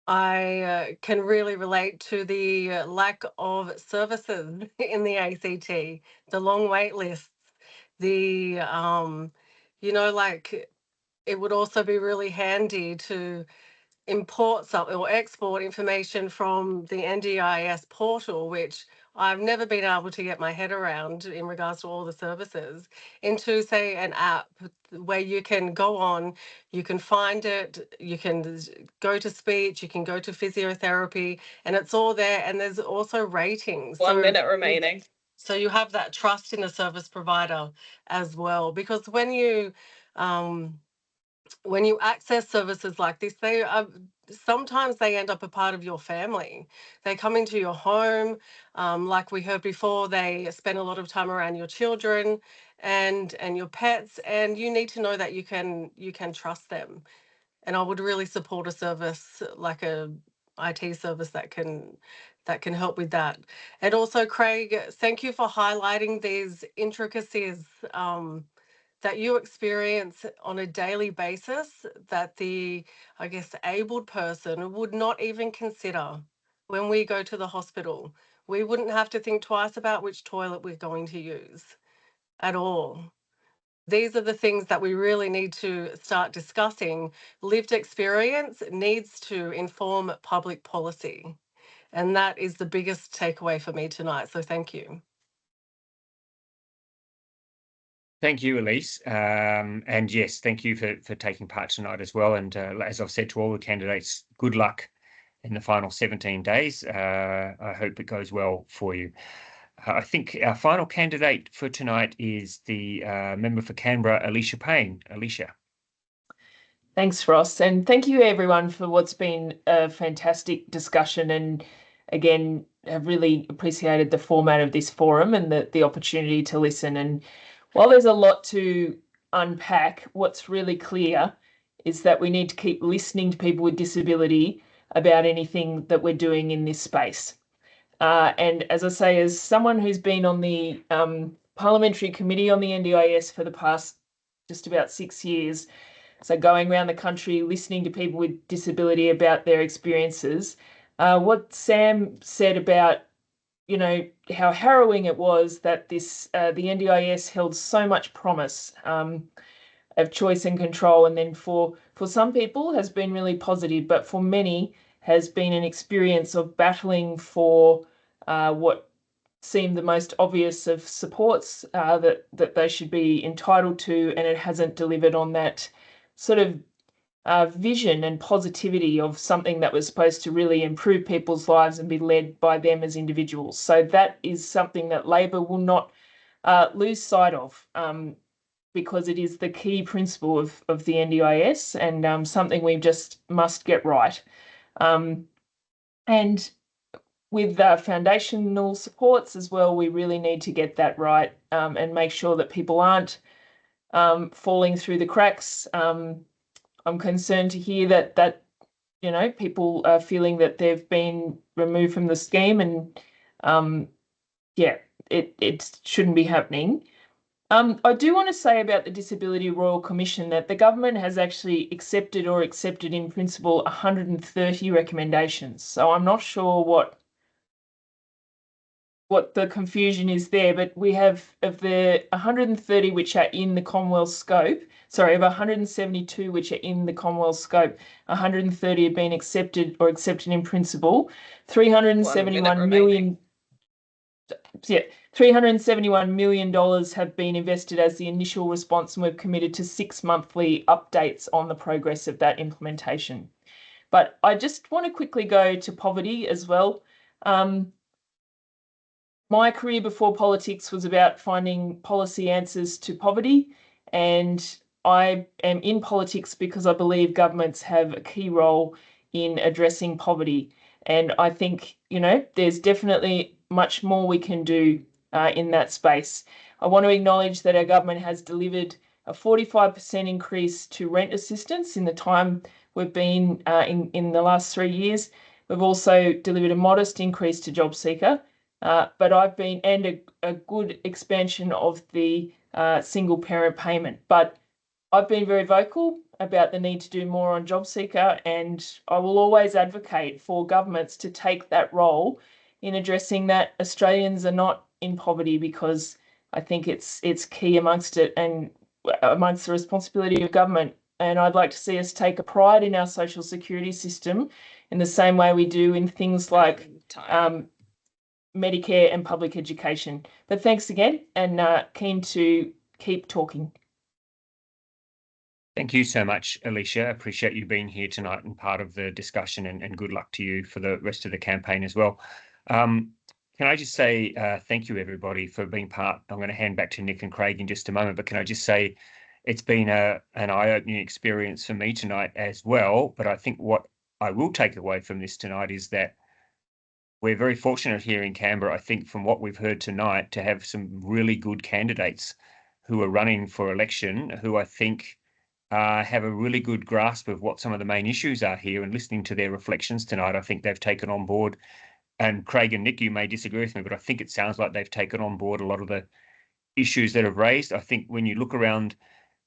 I can really relate to the lack of services in the ACT, the long wait lists, the, like, it would also be really handy to import something or export information from the NDIS portal, which I've never been able to get my head around in regards to all the services, into, say, an app where you can go on, you can find it, you can go to speech, you can go to physiotherapy, and it's all there. And there's also ratings. 1 minute remaining. So you have that trust in the service provider as well, because when you access services like this, they are sometimes they end up a part of your family. They come into your home, like we heard before. They spend a lot of time around your children and your pets, and you need to know that you can trust them. And I would really support a service like a IT service that can help with that. And also, Craig, thank you for highlighting these intricacies that you experience on a daily basis that the, I guess, abled person would not even consider when we go to the hospital. We wouldn't have to think twice about which toilet we're going to use at all. These are the things that we really need to start discussing. Lived experience needs to inform public policy. And that is the biggest takeaway for me tonight. So thank you. Thank you, Elise. And yes, thank you for taking part tonight as well. And as I've said to all the candidates, good luck in the final 17 days. I hope it goes well for you. I think our final candidate for tonight is the member for Canberra, Alicia Payne. Alicia. Thanks, Ross. And thank you, everyone, for what's been a fantastic discussion. And again, I've really appreciated the format of this forum and the opportunity to listen. And while there's a lot to unpack, what's really clear is that we need to keep listening to people with disability about anything that we're doing in this space. And as I say, as someone who's been on the parliamentary committee on the NDIS for the past just about 6 years, so going around the country, listening to people with disability about their experiences, what Sam said about, how harrowing it was that the NDIS held so much promise of choice and control, and then for some people has been really positive, but for many has been an experience of battling for what seem the most obvious of supports that they should be entitled to, and it hasn't delivered on that sort of vision and positivity of something that was supposed to really improve people's lives and be led by them as individuals. So that is something that Labor will not lose sight of, because it is the key principle of the NDIS, and something we just must get right. And with foundational supports as well, we really need to get that right, and make sure that people aren't falling through the cracks. I'm concerned to hear that people are feeling that they've been removed from the scheme, and yeah, it shouldn't be happening. I do want to say about the Disability Royal Commission that the government has actually accepted in principle 130 recommendations. So I'm not sure what the confusion is there, but we have, of the 130 which are in the Commonwealth scope, of 172 which are in the Commonwealth scope, 130 have been accepted in principle. 371 million. Yeah, $371 million have been invested as the initial response, and we've committed to 6 monthly updates on the progress of that implementation. But I just want to quickly go to poverty as well. My career before politics was about finding policy answers to poverty, and I am in politics because I believe governments have a key role in addressing poverty. And I think, there's definitely much more we can do in that space. I want to acknowledge that our government has delivered a 45% increase to rent assistance in the time we've been in the last 3 years. We've also delivered a modest increase to JobSeeker. But and a good expansion of the single parent payment. But I've been very vocal about the need to do more on JobSeeker, and I will always advocate for governments to take that role in addressing that Australians are not in poverty, because I think it's key amongst it and amongst the responsibility of government. And I'd like to see us take a pride in our social security system in the same way we do in things like Medicare and public education. But thanks again, and keen to keep talking. Thank you so much, Alicia. Appreciate you being here tonight and part of the discussion, and good luck to you for the rest of the campaign as well. Can I just say thank you, everybody, for being part. I'm going to hand back to Nick and Craig in just a moment, but can I just say it's been an eye-opening experience for me tonight as well. But I think what I will take away from this tonight is that we're very fortunate here in Canberra, I think, from what we've heard tonight, to have some really good candidates who are running for election, who I think have a really good grasp of what some of the main issues are here. And listening to their reflections tonight, I think they've taken on board, and Craig and Nick, you may disagree with me, but I think it sounds like they've taken on board a lot of the issues that have raised. I think when you look around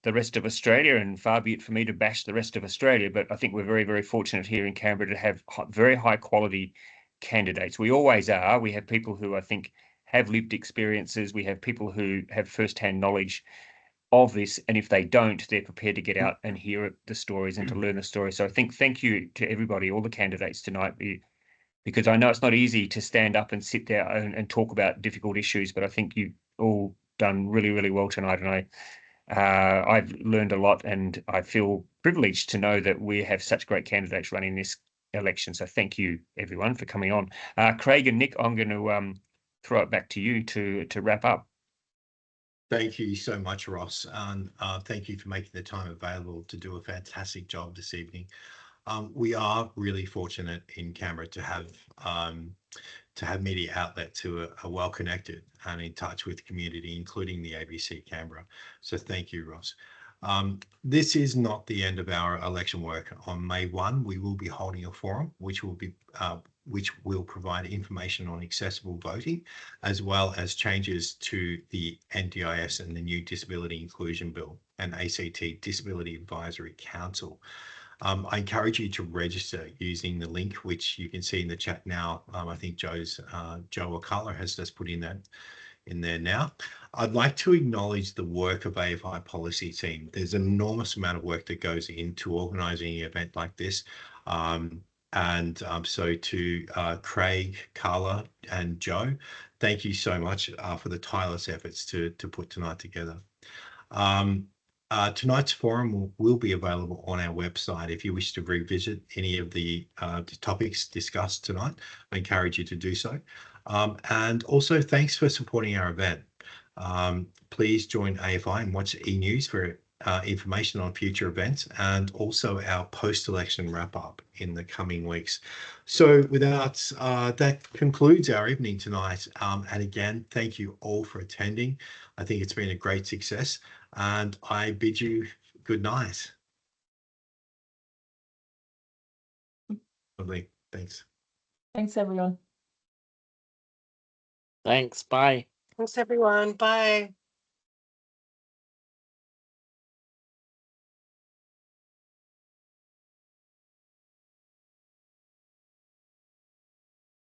the rest of Australia, and far be it for me to bash the rest of Australia, but I think we're very, very fortunate here in Canberra to have very high quality candidates. We always are. We have people who I think have lived experiences. We have people who have first-hand knowledge of this, and if they don't, they're prepared to get out and hear the stories and to learn the stories. So I think thank you to everybody, all the candidates tonight, because I know it's not easy to stand up and sit there and talk about difficult issues, but I think you've all done really, really well tonight, and I've learned a lot, and I feel privileged to know that we have such great candidates running this election. So thank you, everyone, for coming on. Craig and Nick, I'm going to throw it back to you to wrap up. Thank you so much, Ross, and thank you for making the time available to do a fantastic job this evening. We are really fortunate in Canberra to have media outlets who are well connected and in touch with the community, including the ABC Canberra. So thank you, Ross. This is not the end of our election work. On May 1, we will be holding a forum which will provide information on accessible voting, as well as changes to the NDIS and the new Disability Inclusion Bill and ACT Disability Advisory Council. I encourage you to register using the link, which you can see in the chat now. I think Joe O'Connor has just put in there now. I'd like to acknowledge the work of AFI policy team. There's an enormous amount of work that goes into organising an event like this. And so to Craig, Carla, and Joe, thank you so much for the tireless efforts to put tonight together. Tonight's forum will be available on our website. If you wish to revisit any of the topics discussed tonight, I encourage you to do so. And also, thanks for supporting our event. Please join AFI and watch e-news for information on future events, and also our post-election wrap-up in the coming weeks. So without that concludes our evening tonight. And again, thank you all for attending. I think it's been a great success, and I bid you good night. Lovely. Thanks. Thanks, everyone. Thanks. Bye. Thanks, everyone. Bye.